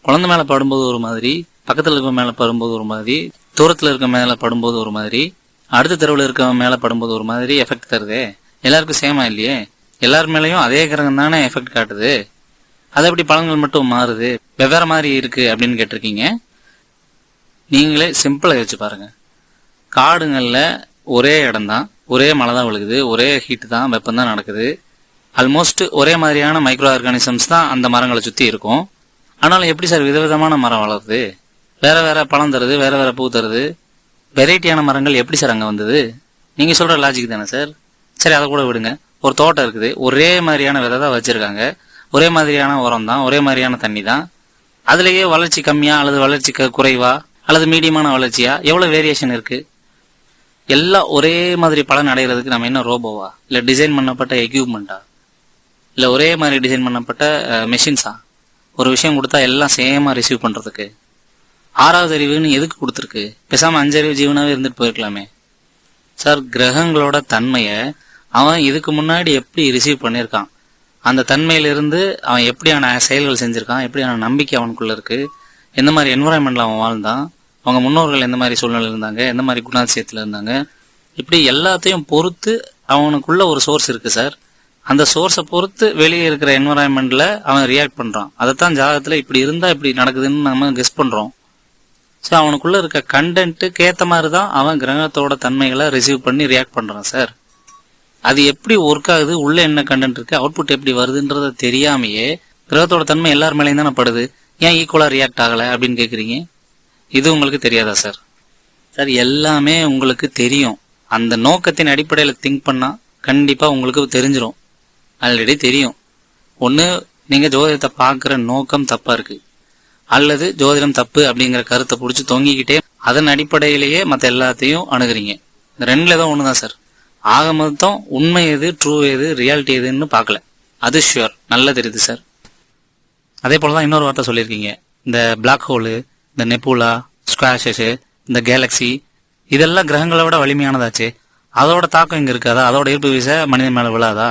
குழந்தை மேல படும்போது ஒரு மாதிரி, பக்கத்துல இருக்க மேல படும்போது ஒரு மாதிரி, தூரத்துல இருக்க மேல படும்போது ஒரு மாதிரி, அடுத்த தெருவில் இருக்க மேல படும்போது ஒரு மாதிரி எஃபெக்ட் தருதே. எல்லாருக்கும் சேமா இல்லையே, எல்லார் மேலயும் அதே கிரகம் தானே எஃபெக்ட் காட்டுது. அது எப்படி பலன்கள் மட்டும் மாறுது, வெவ்வேறு மாதிரி இருக்கு அப்படின்னு கேட்டிருக்கீங்க. நீங்களே சிம்பிளா யோசிச்சு பாருங்க. காடுங்கள்ல ஒரே இடம் தான், ஒரே மழை தான் விழுகுது, ஒரே ஹீட் தான், வெப்பம் தான் நடக்குது, ஆல்மோஸ்ட் ஒரே மாதிரியான மைக்ரோ ஆர்கானிசம்ஸ் தான் அந்த மரங்களை சுத்தி இருக்கும். ஆனாலும் எப்படி சார் விதவிதமான மரம் வளருது, வேற வேற பழம் தருது, வேற வேற பூ தருது, வெரைட்டியான மரங்கள் எப்படி சார் அங்க வந்தது? நீங்க சொல்ற லாஜிக் தானே சார். சரி, அதை கூட விடுங்க. ஒரு தோட்டம் இருக்குது, ஒரே மாதிரியான விதை தான் வச்சிருக்காங்க, ஒரே மாதிரியான உரம் தான், ஒரே மாதிரியான தண்ணி தான், அதுலயே வளர்ச்சி கம்மியா அல்லது வளர்ச்சி குறைவா அல்லது மீடியமான வளர்ச்சியா, எவ்வளவு வேரியேஷன் இருக்கு? எல்லாம் ஒரே மாதிரி பலன் அடைகிறதுக்கு நம்ம என்ன ரோபோவா, இல்ல டிசைன் பண்ணப்பட்ட எக்யூப்மெண்டா, இல்ல ஒரே மாதிரி டிசைன் பண்ணப்பட்ட மெஷின்ஸா? ஒரு விஷயம் கொடுத்தா எல்லாம் சேமா ரிசீவ் பண்றதுக்கு. ஆறாவது அறிவுன்னு எதுக்கு கொடுத்துருக்கு? பேசாம 5 அறிவு ஜீவனாவே இருந்துட்டு போயிருக்கலாமே சார். கிரகங்களோட தன்மைய அவன் இதுக்கு முன்னாடி எப்படி ரிசீவ் பண்ணிருக்கான், அந்த தன்மையிலிருந்து அவன் எப்படியான செயல்கள் செஞ்சிருக்கான், எப்படியான நம்பிக்கை அவனுக்குள்ள இருக்கு, எந்த மாதிரி என்வரான்மெண்ட்ல அவன் வாழ்ந்தான், அவங்க முன்னோர்கள் எந்த மாதிரி சூழ்நிலை இருந்தாங்க, எந்த மாதிரி குணாதிசயத்துல இருந்தாங்க, இப்படி எல்லாத்தையும் பொறுத்து அவனுக்குள்ள ஒரு சோர்ஸ் இருக்கு சார். அந்த சோர்ஸை பொறுத்து வெளியே இருக்கிற என்வரான்மெண்ட்ல அவன் ரியாக்ட் பண்றான். அதைத்தான் ஜாதகத்துல இப்படி இருந்தா இப்படி நடக்குதுன்னு நம்ம கெஸ் பண்றோம். ஸோ அவனுக்குள்ள இருக்க கண்டென்ட்டுக்கு ஏத்த மாதிரி தான் அவன் கிரகத்தோட தன்மைகளை ரிசீவ் பண்ணி ரியாக்ட் பண்றான் சார். அது எப்படி ஒர்க் ஆகுது, உள்ள என்ன கண்டென்ட் இருக்கு, அவுட்புட் எப்படி வருதுன்றத தெரியாமையே கிரகத்தோட தன்மை எல்லார் மேலேயும் தானே படுது, ஏன் ஈக்குவலா ரியாக்ட் ஆகல அப்படின்னு கேக்குறீங்க. இது உங்களுக்கு தெரியாதா சார்? சார், எல்லாமே உங்களுக்கு தெரியும். அந்த நோக்கத்தின் அடிப்படையில திங்க் பண்ணா கண்டிப்பா உங்களுக்கு தெரிஞ்சிடும். ஆல்ரெடி தெரியும். ஒண்ணு நீங்க ஜோதிடத்தை பாக்குற நோக்கம் தப்பா இருக்கு, அல்லது ஜோதிடம் தப்பு அப்படிங்கிற கருத்தை புடிச்சு தொங்கிக்கிட்டே அதன் அடிப்படையிலேயே மத்த எல்லாத்தையும் அணுகுறீங்க. இந்த ரெண்டுல ஏதோ ஒண்ணுதான் சார். ஆக மொத்தம் உண்மை எது, ட்ரூ எது, ரியாலிட்டி எதுன்னு பாக்கல, அது ஷுவர், நல்லா தெரியுது சார். அதே போலதான் இன்னொரு வார்த்தை சொல்லியிருக்கீங்க, இந்த பிளாக் ஹோலு, இந்த நெபுலா, ஸ்குவாஷஸ், இந்த கேலக்சி, இதெல்லாம் கிரகங்களை விட வலிமையானதாச்சு, அதோட தாக்கம் இங்க இருக்காதா, அதோட ஈர்ப்பு விசை மனிதன் மேல விழாதா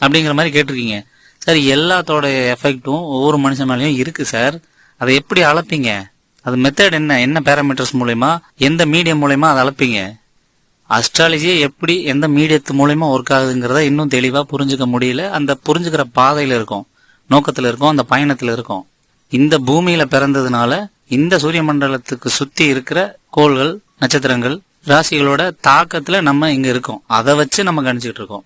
அப்படிங்கிற மாதிரி கேட்டிருக்கீங்க சார். எல்லாத்தோட எஃபெக்டும் ஒவ்வொரு மனுஷன் மேலேயும் இருக்கு சார். அதை எப்படி அளப்பீங்க? அது மெத்தட் என்ன, என்ன பேராமீட்டர்ஸ் மூலயமா, எந்த மீடியம் மூலயமா அதை அளப்பீங்க? அஸ்ட்ராலஜியே எப்படி எந்த மீடியத்து மூலயமா ஒர்க் ஆகுதுங்கிறத இன்னும் தெளிவா புரிஞ்சுக்க முடியல. அந்த புரிஞ்சுக்கிற பாதையில இருக்கும், நோக்கத்துல இருக்கும், அந்த பயணத்துல இருக்கும். இந்த பூமியில பிறந்ததுனால இந்த சூரிய மண்டலத்துக்கு சுத்தி இருக்கிற கோள்கள், நட்சத்திரங்கள், ராசிகளோட தாக்கத்துல நம்ம இங்க இருக்கோம். அதை வச்சு நம்ம கணிச்சுட்டு இருக்கோம்.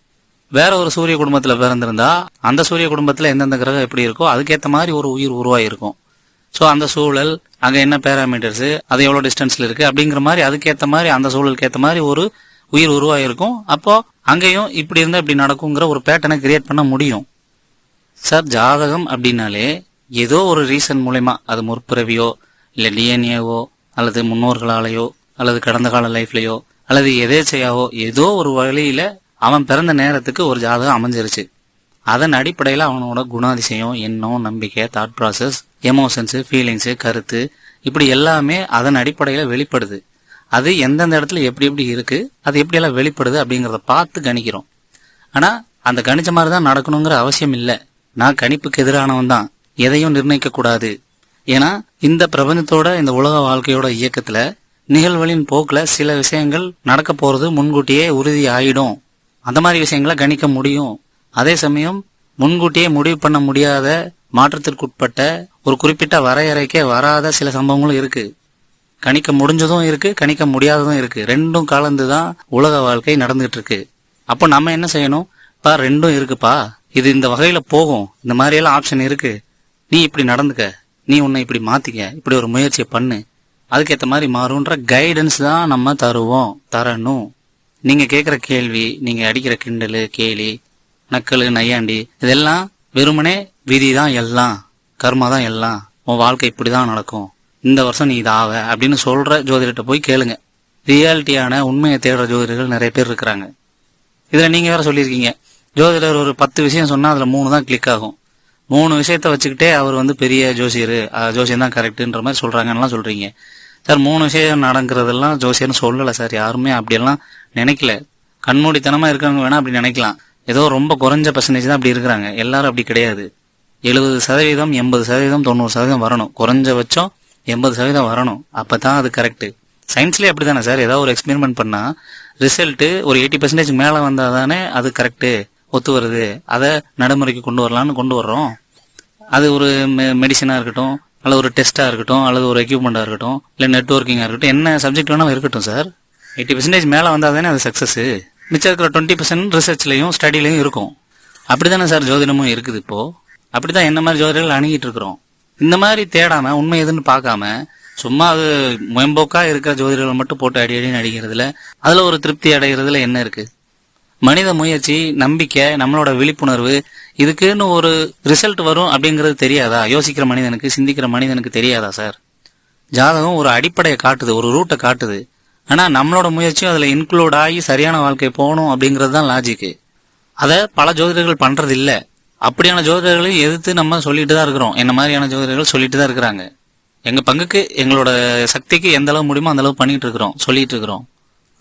வேற ஒரு சூரிய குடும்பத்துல பிறந்திருந்தா அந்த சூரிய குடும்பத்துல எந்தெந்த கிரகம் எப்படி இருக்கோ அதுக்கேற்ற மாதிரி ஒரு உயிர் உருவாயிருக்கும். ஸோ அந்த சூழல், அங்க என்ன பேராமீட்டர்ஸ், அது எவ்வளவு டிஸ்டன்ஸ்ல இருக்கு அப்படிங்கிற மாதிரி அதுக்கேற்ற மாதிரி அந்த சூழலுக்கு ஏற்ற மாதிரி ஒரு உயிர் உருவாயிருக்கும். அப்போ அங்கேயும் இப்படி இருந்தா இப்படி நடக்குங்கிற ஒரு பேட்டர்னை கிரியேட் பண்ண முடியும். சார், ஜாதகம் அப்படின்னாலே ஏதோ ஒரு ரீசன் மூலயமா, அது முற்பிறவியோ இல்ல டிஎன்ஏவோ அல்லது முன்னோர்களாலேயோ அல்லது கடந்த கால லைஃப்லயோ அல்லது எதேச்சையாவோ ஏதோ ஒரு வழியில அவன் பிறந்த நேரத்துக்கு ஒரு ஜாதகம் அமைஞ்சிருச்சு. அதன் அடிப்படையில அவனோட குணாதிசயம், எண்ணம், நம்பிக்கை, தாட் ப்ராசஸ், எமோஷன்ஸ், ஃபீலிங்ஸ், கருத்து, இப்படி எல்லாமே அதன் அடிப்படையில வெளிப்படுது. அது எந்தெந்த இடத்துல எப்படி எப்படி இருக்கு, அது எப்படி எல்லாம் வெளிப்படுது அப்படிங்கறத பார்த்து கணிக்கிறோம். ஆனா அந்த கணிச்ச மாதிரிதான் நடக்கணுங்கிற அவசியம் இல்லை. நான் கணிப்புக்கு எதிரானவன் தான். எதையும் நிர்ணயிக்க கூடாது. ஏன்னா இந்த பிரபஞ்சத்தோட, இந்த உலக வாழ்க்கையோட இயக்கத்துல நிகழ்வுகளின் போக்குல சில விஷயங்கள் நடக்க போறது முன்கூட்டியே உறுதி ஆயிடும். அந்த மாதிரி விஷயங்களை கணிக்க முடியும். அதே சமயம் முன்கூட்டியே முடிவு பண்ண முடியாத, மாற்றத்திற்குட்பட்ட, ஒரு குறிப்பிட்ட வரையறைக்கே வராத சில சம்பவங்களும் இருக்கு. கணிக்க முடிஞ்சதும் இருக்கு, கணிக்க முடியாததும் இருக்கு. ரெண்டும் கலந்துதான் உலக வாழ்க்கை நடந்துட்டு இருக்கு. அப்போ நம்ம என்ன செய்யணும்? பா, ரெண்டும் இருக்குப்பா, இது இந்த வகையில போகும், இந்த மாதிரி எல்லாம் ஆப்ஷன் இருக்கு, நீ இப்படி நடந்துக்க, நீ உன்னை இப்படி மாத்திக்க, இப்படி ஒரு முயற்சியை பண்ணு, அதுக்கேற்ற மாதிரி மாறும்ன்ற கைடன்ஸ் தான் நம்ம தரணும். நீங்க கேட்கிற கேள்வி, நீங்க அடிக்கிற கிண்டலு, கேலி, நக்கலு, நையாண்டி, இதெல்லாம் வெறுமனே விதிதான், எல்லாம் கர்மா தான், எல்லாம் உன் வாழ்க்கை இப்படிதான் நடக்கும், இந்த வருஷம் நீ இதாவ அப்படின்னு சொல்ற ஜோதிடர்கிட்ட போய் கேளுங்க. ரியாலிட்டியான உண்மையை தேடுற ஜோதிடர்கள் நிறைய பேர் இருக்கிறாங்க. இதுல நீங்க வேற சொல்லியிருக்கீங்க, ஜோதிடர் ஒரு 10 விஷயம் சொன்னா அதுல 3 தான் கிளிக் ஆகும். 3 விஷயத்த வச்சுக்கிட்டே அவர் பெரிய ஜோசியர், ஜோசியம் தான் கரெக்டுன்ற மாதிரி சொல்றாங்கலாம் சொல்றீங்க. சார், 3 விஷயம் நடக்கிறதெல்லாம் ஜோசியர்னு சொல்லல சார். யாருமே அப்படியெல்லாம் நினைக்கல. கண்மூடித்தனமா இருக்கிறவங்க வேணா அப்படி நினைக்கலாம். ஏதோ ரொம்ப குறைஞ்ச பர்சன்டேஜ் தான் அப்படி இருக்கிறாங்க. எல்லாரும் அப்படி கிடையாது. 70%, 80%, 90% வரணும். குறைஞ்சபட்சம் 80% வரணும். அப்பதான் அது கரெக்ட். சயின்ஸ்லயே அப்படித்தானே சார். ஏதாவது ஒரு எக்ஸ்பெரிமெண்ட் பண்ணா ரிசல்ட் ஒரு 80% மேல வந்தாதானே அது கரெக்ட், ஒத்து வருது. அதை நடைமுறைக்கு கொண்டு வரலாம்னு கொண்டு வர்றோம். அது ஒரு மெடிசனா இருக்கட்டும், அல்லது ஒரு டெஸ்டா இருக்கட்டும், அல்லது ஒரு எக்யூப்மெண்டா இருக்கட்டும், இல்ல நெட்வொர்க்கிங்கா இருக்கட்டும், என்ன சப்ஜெக்ட் வேணா இருக்கட்டும் சார். 80% மேல வந்தாதானே அது சக்சஸ். மிச்சம் இருக்கிற 20% ரிசர்ச்லயும் ஸ்டடிலையும் இருக்கும். அப்படித்தானே சார் ஜோதிடமும் இருக்குது. இப்போ அப்படிதான் என்ன மாதிரி ஜோதிடர்கள் அணுகிட்டு இருக்கிறோம். இந்த மாதிரி தேடாம, உண்மை எதுன்னு பார்க்காம, சும்மா அது மேம்போக்கா இருக்கிற ஜோதிடர்கள் மட்டும் போட்டு அடிக்கடி அடிக்கிறதுல அதுல ஒரு திருப்தி அடைகிறதுல என்ன இருக்கு? மனித முயற்சி, நம்பிக்கை, நம்மளோட விழிப்புணர்வு, இதுக்குன்னு ஒரு ரிசல்ட் வரும் அப்படிங்கிறது தெரியாதா? யோசிக்கிற மனிதனுக்கு, சிந்திக்கிற மனிதனுக்கு தெரியாதா சார்? ஜாதகம் ஒரு அடிப்படையை காட்டுது, ஒரு ரூட்டை காட்டுது. ஆனா நம்மளோட முயற்சியும் அதுல இன்க்ளூட் ஆகி சரியான வாழ்க்கை போகணும் அப்படிங்கிறது தான் லாஜிக்கு. அதை பல ஜோதிடர்கள் பண்றது இல்ல. அப்படியான ஜோதிடர்களையும் எதிர்த்து நம்ம சொல்லிட்டு தான் இருக்கிறோம். என்ன மாதிரியான ஜோதிடர்கள் சொல்லிட்டு தான் இருக்கிறாங்க. எங்க பங்குக்கு, எங்களோட சக்திக்கு எந்த அளவு முடியுமோ அந்த அளவு பண்ணிட்டு இருக்கிறோம், சொல்லிட்டு இருக்கிறோம்.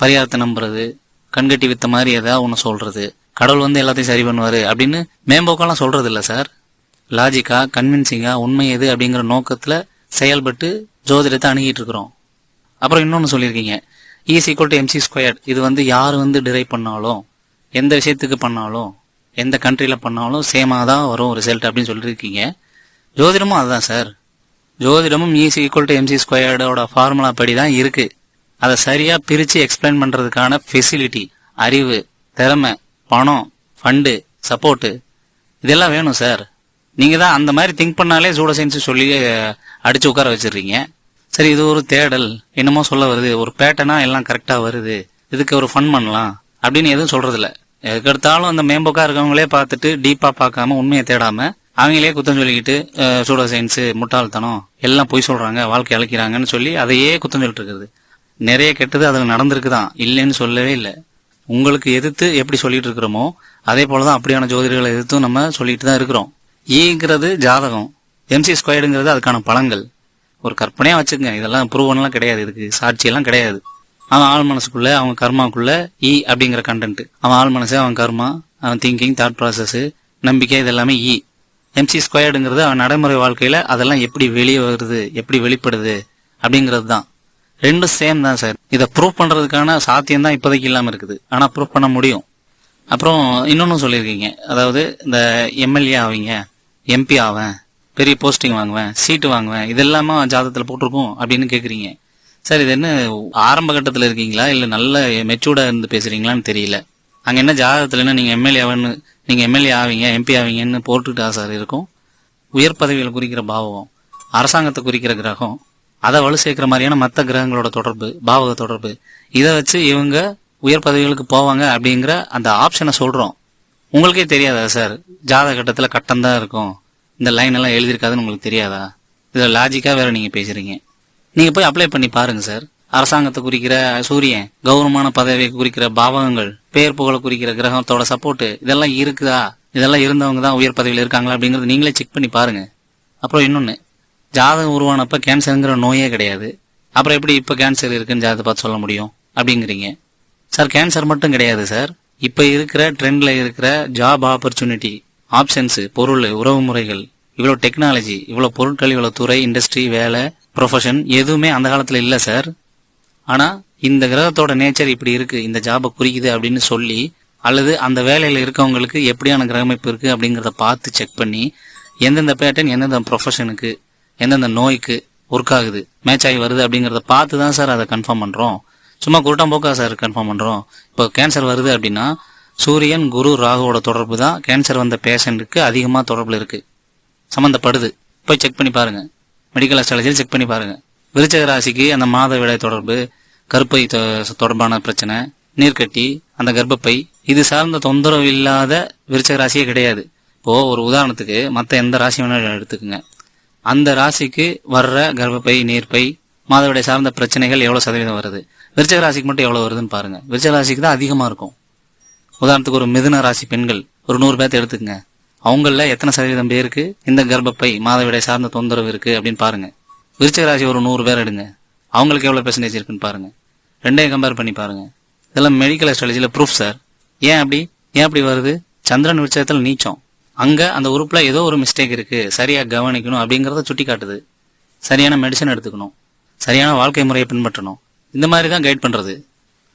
பரிகாரத்தை நம்புறது, கண்கட்டி வித்த மாதிரி ஏதாவது ஒண்ணு சொல்றது, கடவுள் எல்லாத்தையும் சரி பண்ணுவாரு அப்படின்னு மேம்போக்கெல்லாம் சொல்றது இல்ல சார். லாஜிக்கா, கன்வின்சிங்கா, உண்மை எது அப்படிங்கிற நோக்கத்துல செயல்பட்டு ஜோதிடத்தை அணுகிட்டு இருக்கிறோம். அப்புறம் இன்னொன்னு சொல்லியிருக்கீங்க, E=mc². இது யாரு டிரைவ் பண்ணாலும், எந்த விஷயத்துக்கு பண்ணாலும், எந்த கண்ட்ரில பண்ணாலும் சேமா தான் வரும் ரிசல்ட் அப்படின்னு சொல்லியிருக்கீங்க. ஜோதிடமும் அதுதான் சார். ஜோதிடமும் E=mc² ஃபார்முலா படி தான் இருக்கு. அதை சரியா பிரிச்சு எக்ஸ்பிளைன் பண்றதுக்கான ஃபெசிலிட்டி, அறிவு, திறமை, பணம், ஃபண்டு, சப்போர்ட், இதெல்லாம் வேணும் சார். நீங்க தான் அந்த மாதிரி திங்க் பண்ணாலே சூட சயின்ஸ் சொல்லி அடிச்சு உட்கார வச்சிடுறீங்க. சரி, இது ஒரு தேடல், என்னமோ சொல்ல வருது, ஒரு பேட்டர்னா எல்லாம் கரெக்டா வருது, இதுக்கு ஒரு ஃபன் பண்ணலாம் அப்படின்னு எதுவும் சொல்றது இல்ல. எதுக்கெடுத்தாலும் அந்த மேம்போக்கா இருக்கவங்களே பார்த்துட்டு டீப்பா பார்க்காம, உண்மையை தேடாம, அவங்களே குத்தம் சொல்லிக்கிட்டு சூட சயின்ஸ், முட்டாள்தனம், எல்லாம் பொய் சொல்றாங்க, வாழ்க்கை அழைக்கிறாங்கன்னு சொல்லி அதையே குத்தம் சொல்லிட்டு இருக்குது. நிறைய கெட்டது அதுல நடந்திருக்குதான், இல்லைன்னு சொல்லவே இல்லை. உங்களுக்கு எதிர்த்து எப்படி சொல்லிட்டு இருக்கிறோமோ அதே போலதான் அப்படியான ஜோதிடர்களை எதிர்த்தும் நம்ம சொல்லிட்டு தான் இருக்கிறோம். ஈங்கிறது ஜாதகம், mc² அதுக்கான பலன்கள். ஒரு கற்பனையா வச்சுக்கங்க, இதெல்லாம் ப்ரூவன்லாம் கிடையாது, இதுக்கு சாட்சியெல்லாம் கிடையாது. அவன் ஆள் மனசுக்குள்ள, அவன் கர்மாக்குள்ள அப்படிங்கிற கண்டென்ட், அவன் ஆள் மனசு, அவன் கர்மா, அவன் திங்கிங், தாட் ப்ராசஸ், நம்பிக்கை, இது எல்லாமே mc² அவன் நடைமுறை வாழ்க்கையில அதெல்லாம் எப்படி வெளியே வருது, எப்படி வெளிப்படுது அப்படிங்கிறது தான். ரெண்டும் சேம் தான் சார். இதை ப்ரூவ் பண்றதுக்கான சாத்தியம் தான் இப்போதைக்கு இல்லாம இருக்குது, ஆனா ப்ரூவ் பண்ண முடியும். அப்புறம் இன்னொன்னு சொல்லியிருக்கீங்க, அதாவது இந்த எம்எல்ஏ ஆவீங்க, எம்பி ஆவேன், பெரிய போஸ்டிங் வாங்குவேன், சீட்டு வாங்குவேன், இதெல்லாமா ஜாதகத்துல போட்டிருக்கோம் அப்படின்னு கேக்குறீங்க. சார் இது என்ன ஆரம்ப கட்டத்துல இருக்கீங்களா இல்ல நல்ல மெச்சூர்டா இருந்து பேசுறீங்களான்னு தெரியல. அங்க என்ன ஜாதகத்துல என்ன நீங்க எம்எல்ஏ ஆவீங்க, எம்பி ஆவீங்கன்னு போட்டுக்கிட்டா சார் இருக்கும். உயர் பதவிகளை குறிக்கிற பாவம், அரசாங்கத்தை குறிக்கிற கிரகம், அதை வலு சேர்க்கிற மாதிரியான மற்ற கிரகங்களோட தொடர்பு, பாவக தொடர்பு, இதை வச்சு இவங்க உயர் பதவிகளுக்கு போவாங்க அப்படிங்கிற அந்த ஆப்ஷனை சொல்றோம். உங்களுக்கே தெரியாதா சார் ஜாதக கட்டத்துல கட்டம் தான் இருக்கும், இந்த லைன் எல்லாம் எழுதியிருக்காதுன்னு உங்களுக்கு தெரியாதா? இதுல லாஜிக்கா வேற நீங்க பேசுறீங்க. நீங்க போய் அப்ளை பண்ணி பாருங்க சார். அரசாங்கத்தை குறிக்கிற சூரியன், கௌரவமான பதவியை குறிக்கிற பாவகங்கள், பேர் புகழை குறிக்கிற கிரகத்தோட சப்போர்ட் இதெல்லாம் இருக்குதா? இதெல்லாம் இருந்தவங்க தான் உயர் பதவியில் இருக்காங்களா அப்படிங்கறது நீங்களே செக் பண்ணி பாருங்க. அப்புறம் இன்னொன்னு, ஜாதகம் உருவானப்ப கேன்சருங்கிற நோயே கிடையாது, அப்புறம் எப்படி இப்ப கேன்சர் இருக்குன்னு ஜாதகத்தை பார்த்து சொல்ல முடியும் அப்படிங்கிறீங்க. சார் கேன்சர் மட்டும் கிடையாது சார், இப்ப இருக்கிற ட்ரெண்ட்ல இருக்கிற ஜாப் ஆப்பர்ச்சுனிட்டி, ஆப்ஷன்ஸ், பொருள், உறவு முறைகள், இவ்வளவு டெக்னாலஜி, இவ்வளவு பொருட்கள், இவ்வளவு துறை, இண்டஸ்ட்ரி, வேலை, ப்ரொஃபஷன் எதுவுமே அந்த காலத்துல இல்ல சார். ஆனா இந்த கிரகத்தோட நேச்சர் இப்படி இருக்கு, இந்த ஜாபை குறிக்குது அப்படின்னு சொல்லி, அல்லது அந்த வேலையில இருக்கவங்களுக்கு எப்படியான கிரகமைப்பு இருக்கு அப்படிங்கறத பார்த்து செக் பண்ணி எந்தெந்த பேட்டர்ன் எந்தெந்த ப்ரொஃபஷனுக்கு எந்தெந்த நோய்க்கு ஒர்க் ஆகுது, மேட்ச் ஆகி வருது அப்படிங்கறத பார்த்து தான் சார் அதை கன்ஃபார்ம் பண்றோம். சும்மா குருட்டம் போக்கா சார் கன்ஃபார்ம் பண்றோம். இப்போ கேன்சர் வருது அப்படின்னா சூரியன், குரு, ராகுவோட தொடர்பு தான் கேன்சர் வந்த பேஷண்ட்டுக்கு அதிகமா தொடர்புல இருக்கு, சம்பந்தப்படுது. போய் செக் பண்ணி பாருங்க, மெடிக்கல் அஸ்ட்ராலஜியில் செக் பண்ணி பாருங்க. விருச்சிக ராசிக்கு அந்த மாதவிடாய் தொடர்பு, கருப்பை தொடர்பான பிரச்சனை, நீர்க்கட்டி, அந்த கர்ப்பப்பை, இது சார்ந்த தொந்தரவு இல்லாத விருச்சிக ராசியே கிடையாது. இப்போ ஒரு உதாரணத்துக்கு மற்ற எந்த ராசி வேணாலும் எடுத்துக்கோங்க, அந்த ராசிக்கு வர்ற கர்ப்பப்பை, நீர்ப்பை, மாதவிடாய் சார்ந்த பிரச்சனைகள் எவ்வளவு சதவீதம் வருது, விருச்சிக ராசிக்கு மட்டும் எவ்வளவு வருதுன்னு பாருங்க. விருச்சிக ராசிக்கு தான் அதிகமா இருக்கும். உதாரணத்துக்கு ஒரு மிதுன ராசி பெண்கள் ஒரு 100 பேர்த்த எடுத்துக்கங்க, அவங்கள எத்தனை சதவீதம் பேருக்கு இந்த கர்ப்பப்பை, மாதவிடாய் சார்ந்த தொந்தரவு இருக்கு அப்படின்னு பாருங்க. விருச்சிக ராசி ஒரு 100 பேர் எடுங்க, அவங்களுக்கு எவ்வளவு பெர்சன்டேஜ் இருக்குன்னு பாருங்க. ரெண்டையும் கம்பேர் பண்ணி பாருங்க. இதெல்லாம் மெடிக்கல் அஸ்ட்ராலஜில ப்ரூஃப் சார். ஏன் அப்படி வருது? சந்திரன் விருச்சகத்துல நீச்சம், அங்க அந்த உறுப்புல ஏதோ ஒரு மிஸ்டேக் இருக்கு, சரியா கவனிக்கணும் அப்படிங்கறத சுட்டி காட்டுது. சரியான மெடிசன் எடுத்துக்கணும், சரியான வாழ்க்கை முறையை பின்பற்றணும், இந்த மாதிரி தான் கைட் பண்றது.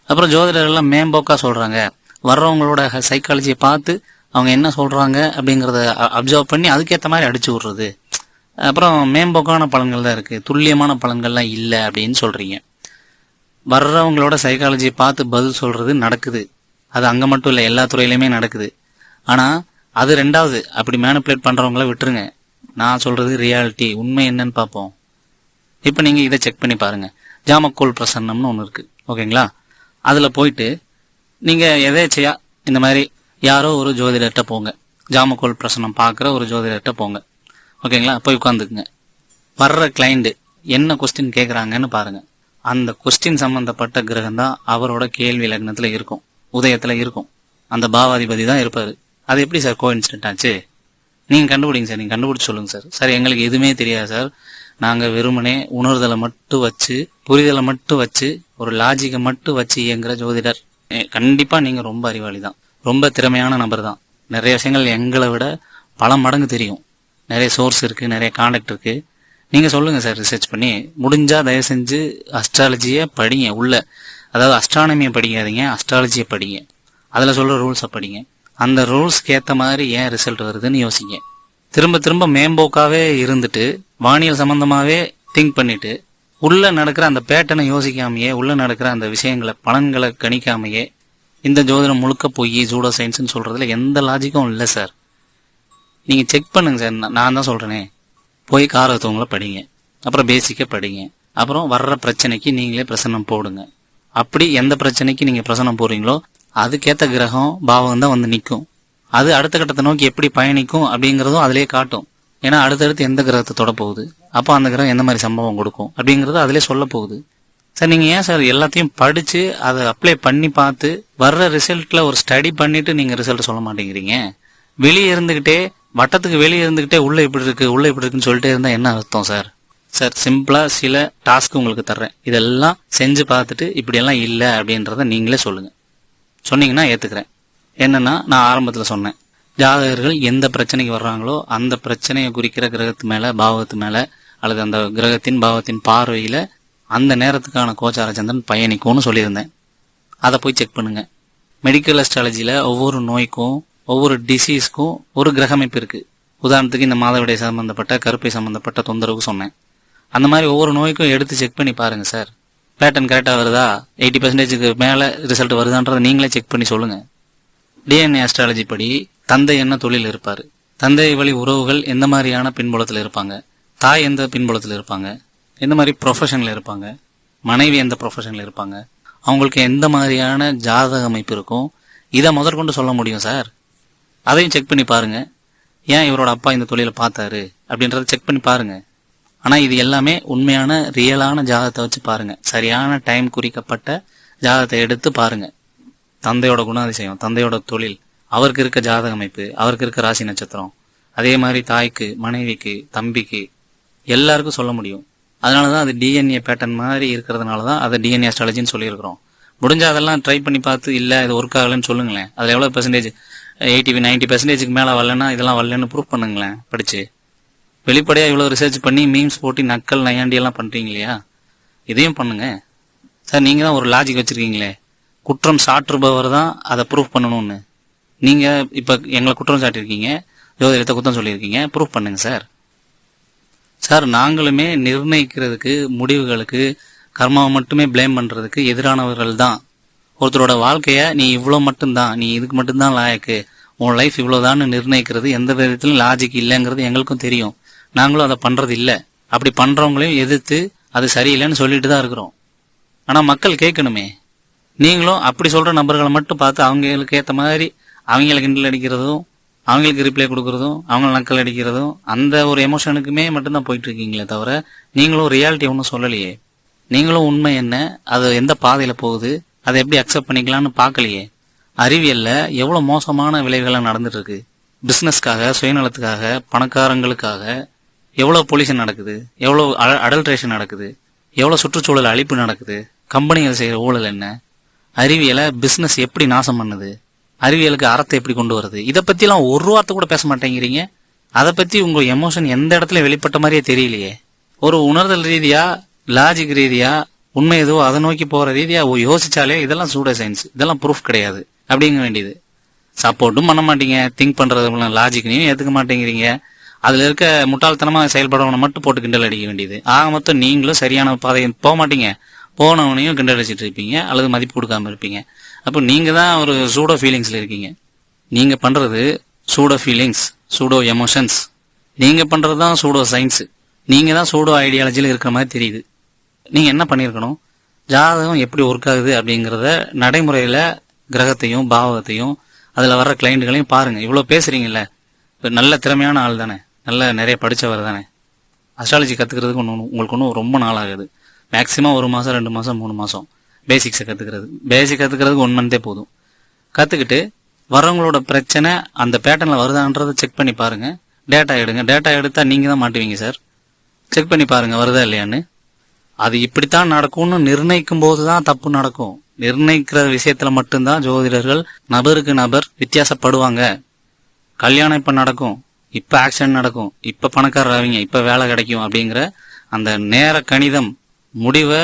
அப்புறம் ஜோதிடர் எல்லாம் மேம்போக்கா சொல்றாங்க, வர்றவங்களோட சைக்காலஜியை பார்த்து அவங்க என்ன சொல்றாங்க அப்படிங்கறத அப்சர்வ் பண்ணி அதுக்கேற்ற மாதிரி அடிச்சு விடுறது. அப்புறம் மேம்போக்கான பலன்கள் தான் இருக்கு, துல்லியமான பலன்கள்லாம் இல்லை அப்படின்னு சொல்றீங்க. வர்றவங்களோட சைக்காலஜியை பார்த்து பதில் சொல்றது நடக்குது, அது அங்க மட்டும் இல்லை, எல்லா துறையிலுமே நடக்குது. ஆனா அது ரெண்டாவது, அப்படி மேனிபுலேட் பண்றவங்கள விட்டுருங்க. நான் சொல்றது ரியாலிட்டி, உண்மை என்னன்னு பார்ப்போம். இப்ப நீங்க இதை செக் பண்ணி பாருங்க. ஜாமக்கோல் பிரசன்னம்னு ஒண்ணு இருக்கு, ஓகேங்களா? அதுல போயிட்டு நீங்க எதேச்சையா இந்த மாதிரி யாரோ ஒரு ஜோதிடர்கிட்ட போங்க, ஜாமக்கோல் பிரசன்னம் பாக்குற ஒரு ஜோதிடர்கிட்ட போங்க, ஓகேங்களா? போய் உட்காந்துக்குங்க. வர்ற கிளைண்ட் என்ன கொஸ்டின் கேக்குறாங்கன்னு பாருங்க. அந்த கொஸ்டின் சம்பந்தப்பட்ட கிரகம் தான் அவரோட கேள்வி லக்னத்துல இருக்கும், உதயத்துல இருக்கும், அந்த பாவாதிபதி தான் இருப்பாரு. அது எப்படி சார் கோஇன்சிடென்ட் ஆச்சு? நீங்க கண்டுபிடிங்க சார், நீங்க கண்டுபிடிச்சு சொல்லுங்க சார். சார் எங்களுக்கு எதுவுமே தெரியாது சார், நாங்க வெறுமனே உணர்தலை மட்டும் வச்சு, புரிதலை மட்டும் வச்சு, ஒரு லாஜிக்கை மட்டும் வச்சு இயங்குற ஜோதிடர். கண்டிப்பா நீங்க ரொம்ப அறிவாளி தான், ரொம்ப திறமையான நபர் தான். நிறைய விஷயங்கள் எங்களை விட பல மடங்கு தெரியும், நிறைய சோர்ஸ் இருக்கு, நிறைய கான்டாக்ட் இருக்கு. நீங்க சொல்லுங்க சார், ரிசர்ச் பண்ணி முடிஞ்சா தயவு செஞ்சு அஸ்ட்ராலஜிய படிங்க உள்ள. அதாவது அஸ்ட்ரானமியை படிக்காதீங்க, அஸ்ட்ராலஜியை படிங்க, அதுல சொல்ற ரூல்ஸை படிங்க. அந்த ரூல்ஸ்க்கு ஏத்த மாதிரி ஏன் ரிசல்ட் வருதுன்னு யோசிங்க. திரும்ப திரும்ப மேம்போக்காவே இருந்துட்டு வானியல் சம்பந்தமாவே திங்க் பண்ணிட்டு உள்ள நடக்கிற அந்த பேட்டர்னை யோசிக்காமையே, உள்ள நடக்கிற அந்த விஷயங்களை பலன்களை கணிக்காமையே இந்த ஜோதிடம் முழுக்க போய் ஜூடோ சயின்ஸ்னு சொல்றதுல எந்த லாஜிக்கும் இல்லை சார். நீங்க செக் பண்ணுங்க சார், நான் தான் சொல்றேனே. போய் காரகத்துவங்களை படிங்க, அப்புறம் பேசிக்க படிங்க, அப்புறம் வர்ற பிரச்சனைக்கு நீங்களே பிரசன்னம் போடுங்க. அப்படி எந்த பிரச்சனைக்கு நீங்க பிரசன்னம் போடுறீங்களோ அதுக்கேத்த கிரகம் பாவம் தான் வந்து நிற்கும். அது அடுத்த கட்டத்தை நோக்கி எப்படி பயணிக்கும் அப்படிங்கறதும் அதிலே காட்டும். ஏன்னா அடுத்தடுத்து எந்த கிரகத்தை தொட போகுது, அப்போ அந்த கிரகம் எந்த மாதிரி சம்பவம் கொடுக்கும் அப்படிங்கறது அதிலே சொல்ல போகுது. சார் நீங்க ஏன் சார் எல்லாத்தையும் படிச்சு அதை அப்ளை பண்ணி பார்த்து வர்ற ரிசல்ட்ல ஒரு ஸ்டடி பண்ணிட்டு நீங்க ரிசல்ட் சொல்ல மாட்டேங்கிறீங்க? வெளியே இருந்துகிட்டே, வட்டத்துக்கு வெளியே இருந்துகிட்டே உள்ள இப்படி இருக்குன்னு சொல்லிட்டே இருந்தா என்ன அர்த்தம் சார்? சார் சிம்பிளா சில டாஸ்க் உங்களுக்கு தர்றேன், இதெல்லாம் செஞ்சு பார்த்துட்டு இப்படி எல்லாம் இல்லை அப்படின்றத நீங்களே சொல்லுங்க. சொன்னீங்கன்னா ஏத்துக்கிறேன். என்னன்னா நான் ஆரம்பத்துல சொன்னேன், ஜாதகர்கள் எந்த பிரச்சனைக்கு வர்றாங்களோ அந்த பிரச்சனையை குறிக்கிற கிரகத்து மேல, பாவத்து மேல, அல்லது அந்த கிரகத்தின் பாவத்தின் பார்வையில அந்த நேரத்துக்கான கோச்சார சந்திரன் பயணிக்கும்னு சொல்லியிருந்தேன். அதை போய் செக் பண்ணுங்க. மெடிக்கல் அஸ்ட்ராலஜியில் ஒவ்வொரு நோய்க்கும் ஒவ்வொரு டிசீஸ்க்கும் ஒரு கிரகமைப்பு இருக்கு. உதாரணத்துக்கு இந்த மாதவிடை சம்பந்தப்பட்ட கருப்பை சம்பந்தப்பட்ட தொந்தரவு சொன்னேன். அந்த மாதிரி ஒவ்வொரு நோய்க்கும் எடுத்து செக் பண்ணி பாருங்க சார். பேட்டர்ன் கரெக்டாக வருதா, 80% மேலே ரிசல்ட் வருதான்றதை நீங்களே செக் பண்ணி சொல்லுங்க. டிஎன்ஏ அஸ்ட்ராலஜி படி தந்தை என்ன தொழில் இருப்பார், தந்தை வழி உறவுகள் எந்த மாதிரியான பின்புலத்தில் இருப்பாங்க, தாய் எந்த பின்புலத்தில் இருப்பாங்க, எந்த மாதிரி ப்ரொஃபஷனில் இருப்பாங்க, மனைவி எந்த ப்ரொஃபஷனில் இருப்பாங்க, அவங்களுக்கு எந்த மாதிரியான ஜாதக அமைப்பு இருக்கும், இதை முதற்கொண்டு சொல்ல முடியும் சார். அதையும் செக் பண்ணி பாருங்க. ஏன் இவரோட அப்பா இந்த தொழிலை பார்த்தாரு அப்படின்றத செக் பண்ணி பாருங்க. ஆனால் இது எல்லாமே உண்மையான ரியலான ஜாதகத்தை வச்சு பாருங்க. சரியான டைம் குறிக்கப்பட்ட ஜாதகத்தை எடுத்து பாருங்க. தந்தையோட குணாதிசயம், தந்தையோட தொழில், அவருக்கு இருக்க ஜாதக அமைப்பு, அவருக்கு இருக்க ராசி நட்சத்திரம், அதே மாதிரி தாய்க்கு, மனைவிக்கு, தம்பிக்கு, எல்லாருக்கும் சொல்ல முடியும். அதனாலதான் அது டிஎன்ஏ பேட்டர்ன் மாதிரி இருக்கிறதுனாலதான் அதை டிஎன்ஏ அஸ்ட்ராலஜின்னு சொல்லியிருக்கிறோம். முடிஞ்சா அதெல்லாம் ட்ரை பண்ணி பார்த்து இல்லை இது ஒர்க் ஆகலன்னு சொல்லுங்களேன். அதுல எவ்வளவு பெர்சன்டேஜ், 80-90% மேல வரலன்னா இதெல்லாம் வரலன்னு ப்ரூவ் பண்ணுங்களேன் படிச்சு. வெளிப்படையா இவ்வளவு ரிசர்ச் பண்ணி மீம்ஸ் போட்டு நக்கல் நையாண்டி எல்லாம் பண்றீங்க இல்லையா, இதையும் பண்ணுங்க சார். நீங்க தான் ஒரு லாஜிக் வச்சிருக்கீங்களே, குற்றம் சாற்றுபவர் தான் அதை ப்ரூவ் பண்ணணும்னு. நீங்க இப்ப எங்களை குற்றம் சாட்டிருக்கீங்க, ஜோதிடத்தை குற்றம் சொல்லியிருக்கீங்க, ப்ரூவ் பண்ணுங்க சார். சார் நாங்களுமே நிர்ணயிக்கிறதுக்கு, முடிவுகளுக்கு, கர்மாவை மட்டுமே பிளேம் பண்றதுக்கு எதிரானவர்கள் தான். ஒருத்தரோட வாழ்க்கைய நீ இவ்வளவு மட்டும்தான், நீ இதுக்கு மட்டும்தான் லாயக்கு, உன் லைஃப் இவ்வளவுதான் நிர்ணயிக்கிறது எந்த விதத்திலும் லாஜிக் இல்லைங்கிறது எங்களுக்கும் தெரியும். நாங்களும் அதை பண்றது இல்லை. அப்படி பண்றவங்களையும் எதிர்த்து அது சரியில்லைன்னு சொல்லிட்டு தான் இருக்கிறோம். ஆனா மக்கள் கேட்கணுமே. நீங்களும் அப்படி சொல்ற நபர்களை மட்டும் பார்த்து அவங்களுக்கு ஏற்ற மாதிரி அவங்களை கிண்டல் அடிக்கிறதும், அவங்களுக்கு ரிப்ளை கொடுக்கறதும், அவங்கள நக்கல் அடிக்கிறதும், அந்த ஒரு எமோஷனுக்குமே மட்டும்தான் போயிட்டு இருக்கீங்களே தவிர நீங்களும் ரியாலிட்டி ஒன்றும் சொல்லலையே. நீங்களும் உண்மை என்ன, அது எந்த பாதையில போகுது, அதை எப்படி அக்செப்ட் பண்ணிக்கலாம்னு பார்க்கலையே. அறிவியல்ல எவ்வளவு மோசமான விளைவுகள் நடந்துட்டு இருக்கு. பிசினஸ்க்காக, சுயநலத்துக்காக, பணக்காரங்களுக்காக எவ்வளவு பொல்யூஷன் நடக்குது, எவ்வளவு அடல்ட்ரேஷன் நடக்குது, எவ்வளவு சுற்றுச்சூழல் அழிப்பு நடக்குது, கம்பெனிகள் செய்யற ஊழல் என்ன, அறிவியலை பிசினஸ் எப்படி நாசம் பண்ணுது, அறிவியலுக்கு அறத்தை எப்படி கொண்டு வருது, இதை பத்தி எல்லாம் ஒரு வார்த்தை கூட பேச மாட்டேங்கிறீங்க. அதை பத்தி உங்க எமோஷன் எந்த இடத்துல வெளிப்பட்ட மாதிரியே தெரியலையே. ஒரு உணர்தல் ரீதியா, லாஜிக் ரீதியா, உண்மை எதுவோ அதை நோக்கி போற ரீதியா யோசிச்சாலே இதெல்லாம் சூடோ சயின்ஸ், இதெல்லாம் ப்ரூஃப் கிடையாது அப்படிங்க வேண்டியது. சப்போர்ட்டும் பண்ண மாட்டீங்க, திங்க் பண்றது லாஜிக்னையும் ஏத்துக்க மாட்டேங்கிறீங்க. அதுல இருக்க முட்டாள்தனமா செயல்படவனை மட்டும் போட்டு கிண்டல் அடிக்க வேண்டியது. ஆக மொத்தம் நீங்களும் சரியான பாதையை போக மாட்டீங்க, போனவனையும் கிண்டல் அடிச்சிட்டு இருப்பீங்க அல்லது மதிப்பு கொடுக்காம இருப்பீங்க. அப்போ நீங்க தான் ஒரு சூடோ ஃபீலிங்ஸ்ல இருக்கீங்க. நீங்க பண்றது சூடோ ஃபீலிங்ஸ், சூடோ எமோஷன்ஸ். நீங்க பண்றதுதான் சூடோ சயின்ஸ். நீங்க தான் சூடோ ஐடியாலஜில இருக்கிற மாதிரி தெரியுது. நீங்க என்ன பண்ணிருக்கணும், ஜாதகம் எப்படி ஒர்க் ஆகுது அப்படிங்கறத நடைமுறையில கிரகத்தையும் பாவகத்தையும் அதுல வர்ற கிளைண்ட்களையும் பாருங்க. இவ்வளவு பேசுறீங்கல்ல, இப்ப நல்ல திறமையான ஆள் தானே, நல்ல நிறைய படிச்சவர் தானே. அஸ்ட்ராலஜி கத்துக்கிறதுக்கு உங்களுக்கு ஒன்றும் ரொம்ப நாள் ஆகுது. மேக்சிமம் 1 மாசம் 2 மாசம் 3 மாசம் பேசிக்ஸை கத்துக்கிறது. பேசிக் கத்துக்கிறதுக்கு 1 மந்தே போதும். கத்துக்கிட்டு வர்றவங்களோட பிரச்சனை அந்த பேட்டர்ன்ல வருதான்றதை செக் பண்ணி பாருங்க. டேட்டா எடுங்க. டேட்டா எடுத்தா நீங்க தான் மாட்டுவீங்க சார். செக் பண்ணி பாருங்க வருதா இல்லையான்னு. அது இப்படித்தான் நடக்கும்னு நிர்ணயிக்கும் போதுதான் தப்பு நடக்கும். நிர்ணயிக்கிற விஷயத்துல மட்டும்தான் ஜோதிடர்கள் நபருக்கு நபர் வித்தியாசப்படுவாங்க. கல்யாணம் இப்ப நடக்கும், இப்ப ஆக்சிடென்ட் நடக்கும், இப்ப பணக்காரர் ஆவீங்க, இப்ப வேலை கிடைக்கும் அப்படிங்கிற அந்த நேர கணிதம், முடிவை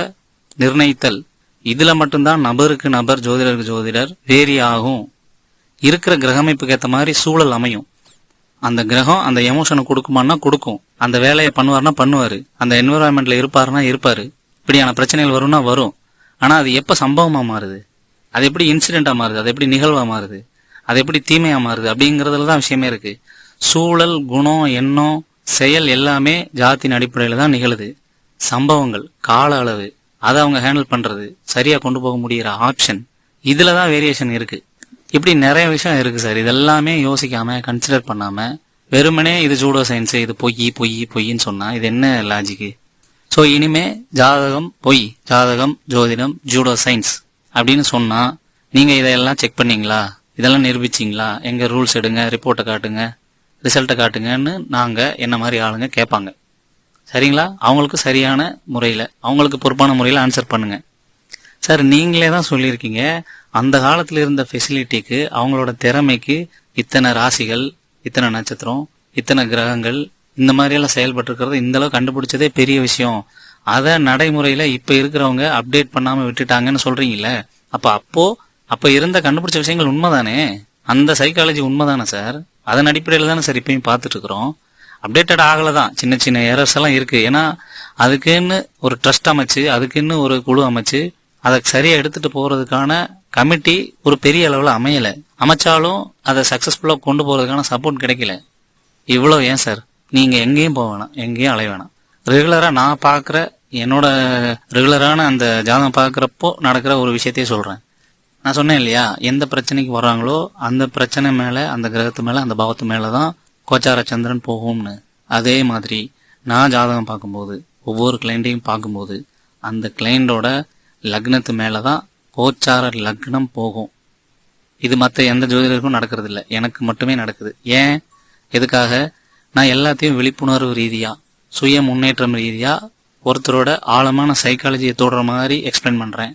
நிர்ணயித்தல், இதுல மட்டும்தான் நபருக்கு நபர், ஜோதிடருக்கு ஜோதிடர் வேரி ஆகும். இருக்கிற கிரகமைப்புக்கு ஏற்ற மாதிரி சூழல் அமையும். அந்த கிரகம் அந்த எமோஷனை கொடுக்குமான்னா கொடுக்கும், அந்த வேலையை பண்ணுவார்னா பண்ணுவாரு, அந்த என்விரான்மெண்ட்ல இருப்பாருன்னா இருப்பாரு. இப்படியான பிரச்சனைகள் வரும்னா வரும். ஆனா அது எப்ப சம்பவமா மாறுது, அது எப்படி இன்சிடென்டா மாறுது, அது எப்படி நிகழ்வா மாறுது, அது எப்படி தீமையா மாறுது அப்படிங்கறதுல தான் விஷயமே இருக்கு. சூழல், குணம், எண்ணம், செயல் எல்லாமே ஜாத்தின் அடிப்படையில தான் நிகழுது. சம்பவங்கள், கால அளவு, அதை அவங்க ஹேண்டில் பண்றது, சரியா கொண்டு போக முடிகிற ஆப்ஷன், இதுலதான் வேரியேஷன் இருக்கு. இப்படி நிறைய விஷயம் இருக்கு சார். இதெல்லாமே யோசிக்காம, கன்சிடர் பண்ணாம வெறுமனே இது ஜூடோ சயின்ஸ், இது பொய்ன்னு சொன்னா இது என்ன லாஜிக்கு? சோ இனிமே ஜாதகம் பொய், ஜாதகம் ஜோதிடம் ஜூடோ சயின்ஸ் அப்படின்னு சொன்னா நீங்க இதெல்லாம் செக் பண்ணீங்களா, இதெல்லாம் நிரூபிச்சிங்களா, எங்க ரூல்ஸ் எடுங்க, ரிப்போர்ட்டை காட்டுங்க, ரிசல்ட்டை காட்டுங்கன்னு நாங்க என்ன மாதிரி ஆளுங்க கேட்பாங்க. சரிங்களா? அவங்களுக்கு சரியான முறையில, அவங்களுக்கு பொறுப்பான முறையில ஆன்சர் பண்ணுங்க. சார் நீங்களே தான் சொல்லியிருக்கீங்க, அந்த காலத்துல இருந்த ஃபெசிலிட்டிக்கு, அவங்களோட திறமைக்கு இத்தனை ராசிகள், இத்தனை நட்சத்திரம், இத்தனை கிரகங்கள் இந்த மாதிரி எல்லாம் செயல்பட்டு இருக்கிறது இந்த அளவு கண்டுபிடிச்சதே பெரிய விஷயம். அதை நடைமுறையில இப்ப இருக்கிறவங்க அப்டேட் பண்ணாம விட்டுட்டாங்கன்னு சொல்றீங்கல்ல, அப்ப இருந்த கண்டுபிடிச்ச விஷயங்கள் உண்மைதானே? அந்த சைக்காலஜி உண்மைதானே சார்? அதன் அடிப்படையில தானே சார் இப்பயும் பார்த்துட்டு இருக்கிறோம். அப்டேட்டட் ஆகலதான், சின்ன சின்ன எரர்ஸ் எல்லாம் இருக்கு. ஏன்னா அதுக்குன்னு ஒரு ட்ரஸ்ட் அமைச்சு, அதுக்குன்னு ஒரு குழு அமைச்சு அதை சரியா எடுத்துட்டு போறதுக்கான கமிட்டி ஒரு பெரிய அளவுல அமையல. அமைச்சாலும் அதை சக்சஸ்ஃபுல்லா கொண்டு போறதுக்கான சப்போர்ட் கிடைக்கல. இவ்வளவு ஏன் சார்? நீங்க எங்கேயும் போக வேணாம், எங்கேயும் அலைய வேணாம். ரெகுலரா நான் பாக்குற, என்னோட ரெகுலரான அந்த ஜாதகம் பாக்குறப்போ நடக்கிற ஒரு விஷயத்தையே சொல்றேன். நான் சொன்னேன் இல்லையா, எந்த பிரச்சனைக்கு வர்றாங்களோ அந்த பிரச்சனை மேல, அந்த கிரகத்து மேல, அந்த பாவத்து மேலதான் கோச்சார சந்திரன் போகும்னு. அதே மாதிரி நான் ஜாதகம் பார்க்கும்போது, ஒவ்வொரு கிளைண்டையும் பார்க்கும்போது அந்த கிளைண்டோட லக்னத்து மேலதான் கோச்சார லக்னம் போகும். இது மற்ற எந்த ஜோதிடருக்கும் நடக்கிறது இல்லை, எனக்கு மட்டுமே நடக்குது. ஏன், எதுக்காக? நான் எல்லாத்தையும் விழிப்புணர்வு ரீதியா, சுய முன்னேற்றம் ரீதியா ஒருத்தரோட ஆழமான சைக்காலஜியை தோடுற மாதிரி எக்ஸ்பிளைன் பண்றேன்.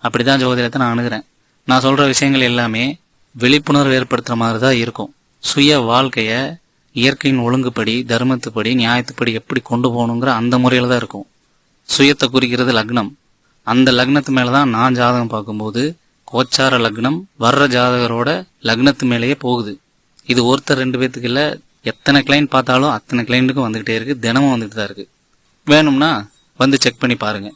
அப்படிதான் ஜோதிடத்தை நான் அணுகிறேன். நான் சொல்ற விஷயங்கள் எல்லாமே விழிப்புணர்வு ஏற்படுத்துற மாதிரி தான் இருக்கும். சுய வாழ்க்கைய இயற்கையின் ஒழுங்குப்படி, தர்மத்துப்படி, நியாயத்துப்படி எப்படி கொண்டு போகணுங்கிற அந்த முறையில தான் இருக்கும். சுயத்தை குறிக்கிறது லக்னம். அந்த லக்னத்து மேலதான் நான் ஜாதகம் பார்க்கும்போது கோச்சார லக்னம் வர்ற ஜாதகரோட லக்னத்து மேலேயே போகுது. இது ஒருத்தர் 2 பேத்துக்கு இல்ல, எத்தனை கிளைண்ட் பார்த்தாலும் அத்தனை கிளைண்ட்டுக்கும் வந்துகிட்டே இருக்கு, தினமும் வந்துட்டு தான் இருக்கு. வேணும்னா வந்து செக் பண்ணி பாருங்க,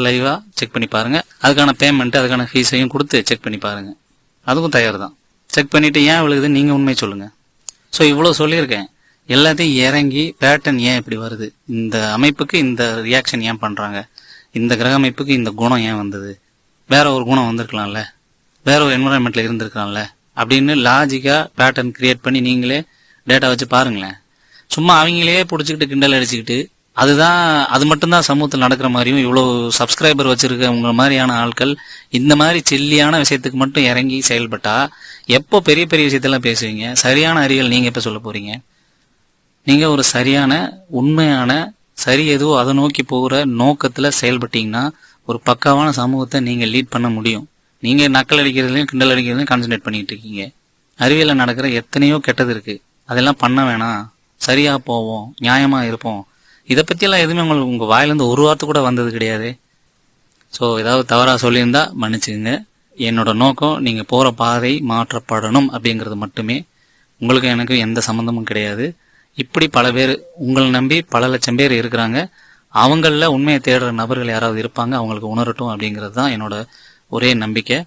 லைவா செக் பண்ணி பாருங்க. அதுக்கான பேமெண்ட், அதுக்கான ஃபீஸையும் கொடுத்து செக் பண்ணி பாருங்க. அதுக்கும் தயார் தான். செக் பண்ணிட்டு ஏன் விழுகுது நீங்க உண்மை சொல்லுங்க. ஸோ இவ்வளவு சொல்லியிருக்கேன். எல்லாத்தையும் இறங்கி பேட்டர்ன் ஏன் இப்படி வருது, இந்த அமைப்புக்கு இந்த ரியாக்ஷன் ஏன் பண்றாங்க, இந்த கிரக அமைப்புக்கு இந்த குணம் ஏன் வந்தது, வேற ஒரு குணம் வந்திருக்கலாம்ல, வேற ஒரு என்வரான்மெண்ட்ல இருந்திருக்கலாம்ல அப்படின்னு லாஜிக்கா பேட்டர்ன் கிரியேட் பண்ணி நீங்களே டேட்டா வச்சு பாருங்களேன். சும்மா அவங்களே பிடிச்சிக்கிட்டு கிண்டல் அடிச்சுக்கிட்டு அது மட்டும்தான் சமூகத்தில் நடக்கிற மாதிரியும், இவ்வளவு சப்ஸ்கிரைபர் வச்சிருக்க உங்க மாதிரியான ஆட்கள் இந்த மாதிரி சில்லியான விஷயத்துக்கு மட்டும் இறங்கி செயல்பட்டா எப்போ பெரிய பெரிய விஷயத்தெல்லாம் பேசுவீங்க? சரியான அறிவியல் நீங்க எப்ப சொல்ல போறீங்க? நீங்க ஒரு சரியான உண்மையான சரி எதுவோ அதை நோக்கி போகிற நோக்கத்துல செயல்பட்டீங்கன்னா ஒரு பக்காவான சமூகத்தை நீங்க லீட் பண்ண முடியும். நீங்க நக்கல் அடிக்கிறதுலையும் கிண்டல் அடிக்கிறதுலையும் கான்சென்ட்ரேட் பண்ணிட்டு இருக்கீங்க. அறிவியல நடக்கிற எத்தனையோ கெட்டது இருக்கு, அதெல்லாம் பண்ண வேணாம், சரியா போவோம், நியாயமா இருப்போம். இதை பத்தியெல்லாம் எதுவுமே உங்களுக்கு உங்க வாயிலிருந்து ஒரு வார்த்தை கூட வந்தது கிடையாது. ஸோ ஏதாவது தவறா சொல்லியிருந்தா மன்னிச்சுங்க. என்னோட நோக்கம் நீங்க போற பாதை மாற்றப்படணும் அப்படிங்கிறது மட்டுமே. உங்களுக்கு எனக்கு எந்த சம்பந்தமும் கிடையாது. இப்படி பல பேர் உங்களை நம்பி பல லட்சம் பேர் இருக்கிறாங்க. அவங்கள உண்மையை தேடுற நபர்கள் யாராவது இருப்பாங்க, அவங்களுக்கு உணரட்டும் அப்படிங்கிறது தான் என்னோட ஒரே நம்பிக்கை.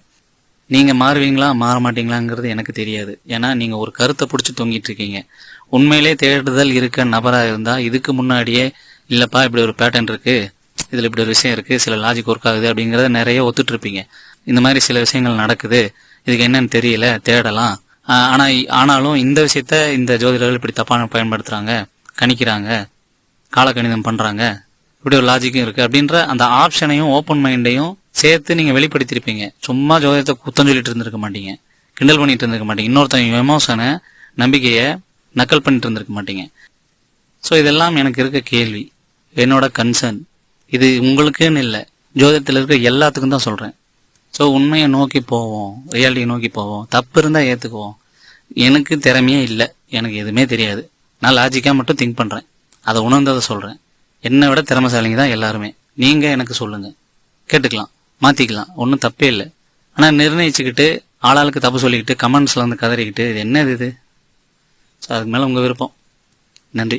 நீங்க மாறுவீங்களா மாற மாட்டீங்களாங்கிறது எனக்கு தெரியாது. ஏன்னா நீங்க ஒரு கருத்தை பிடிச்சி தொங்கிட்டு இருக்கீங்க. உண்மையிலே தேடுதல் இருக்க நபரா இருந்தா இதுக்கு முன்னாடியே இல்லப்பா இப்படி ஒரு பேட்டர்ன் இருக்கு, இதுல இப்படி ஒரு விஷயம் இருக்கு, சில லாஜிக் ஒர்க் ஆகுது அப்படிங்கறத நிறைய ஒத்துட்டு இருப்பீங்க. இந்த மாதிரி சில விஷயங்கள் நடக்குது, இதுக்கு என்னன்னு தெரியல, தேடலாம். ஆனாலும் இந்த விஷயத்த இந்த ஜோதிடர்கள் இப்படி தப்பான பயன்படுத்துறாங்க, கணிக்கிறாங்க, காலக்கணிதம் பண்றாங்க, இப்படி ஒரு லாஜிக்கும் இருக்கு அப்படின்ற அந்த ஆப்ஷனையும் ஓப்பன் மைண்டையும் சேர்த்து நீங்க வெளிப்படுத்திருப்பீங்க. சும்மா ஜோதிடத்தை குத்தம் சொல்லிட்டு இருந்திருக்க மாட்டீங்க, கிண்டல் பண்ணிட்டு இருந்திருக்க மாட்டீங்க, இன்னொருத்தவங்க எமோஷனை, நம்பிக்கைய நக்கல் பண்ணிட்டு இருந்திருக்க மாட்டீங்க. ஸோ இதெல்லாம் எனக்கு இருக்க கேள்வி, என்னோட கன்சர்ன். இது உங்களுக்குன்னு இல்லை, ஜோதிடத்தில் இருக்க எல்லாத்துக்கும் தான் சொல்றேன். ஸோ உண்மையை நோக்கி போவோம், ரியாலிட்டியை நோக்கி போவோம். தப்பு இருந்தா ஏத்துக்குவோம். எனக்கு திறமையே இல்லை, எனக்கு எதுவுமே தெரியாது, நான் லாஜிக்கா மட்டும் திங்க் பண்றேன், அதை உணர்ந்ததை சொல்றேன். என்னை விட திறமைசாலிங்க தான் எல்லாருமே. நீங்க எனக்கு சொல்லுங்க, கேட்டுக்கலாம், மாத்திக்கலாம், ஒன்றும் தப்பே இல்லை. ஆனா நிர்ணயிச்சுக்கிட்டு ஆளாளுக்கு தப்பு சொல்லிக்கிட்டு கமெண்ட்ஸ்ல வந்து கதறிக்கிட்டு இது என்னது இது? அதுக்கு மேல உங்க விருப்பம். நன்றி.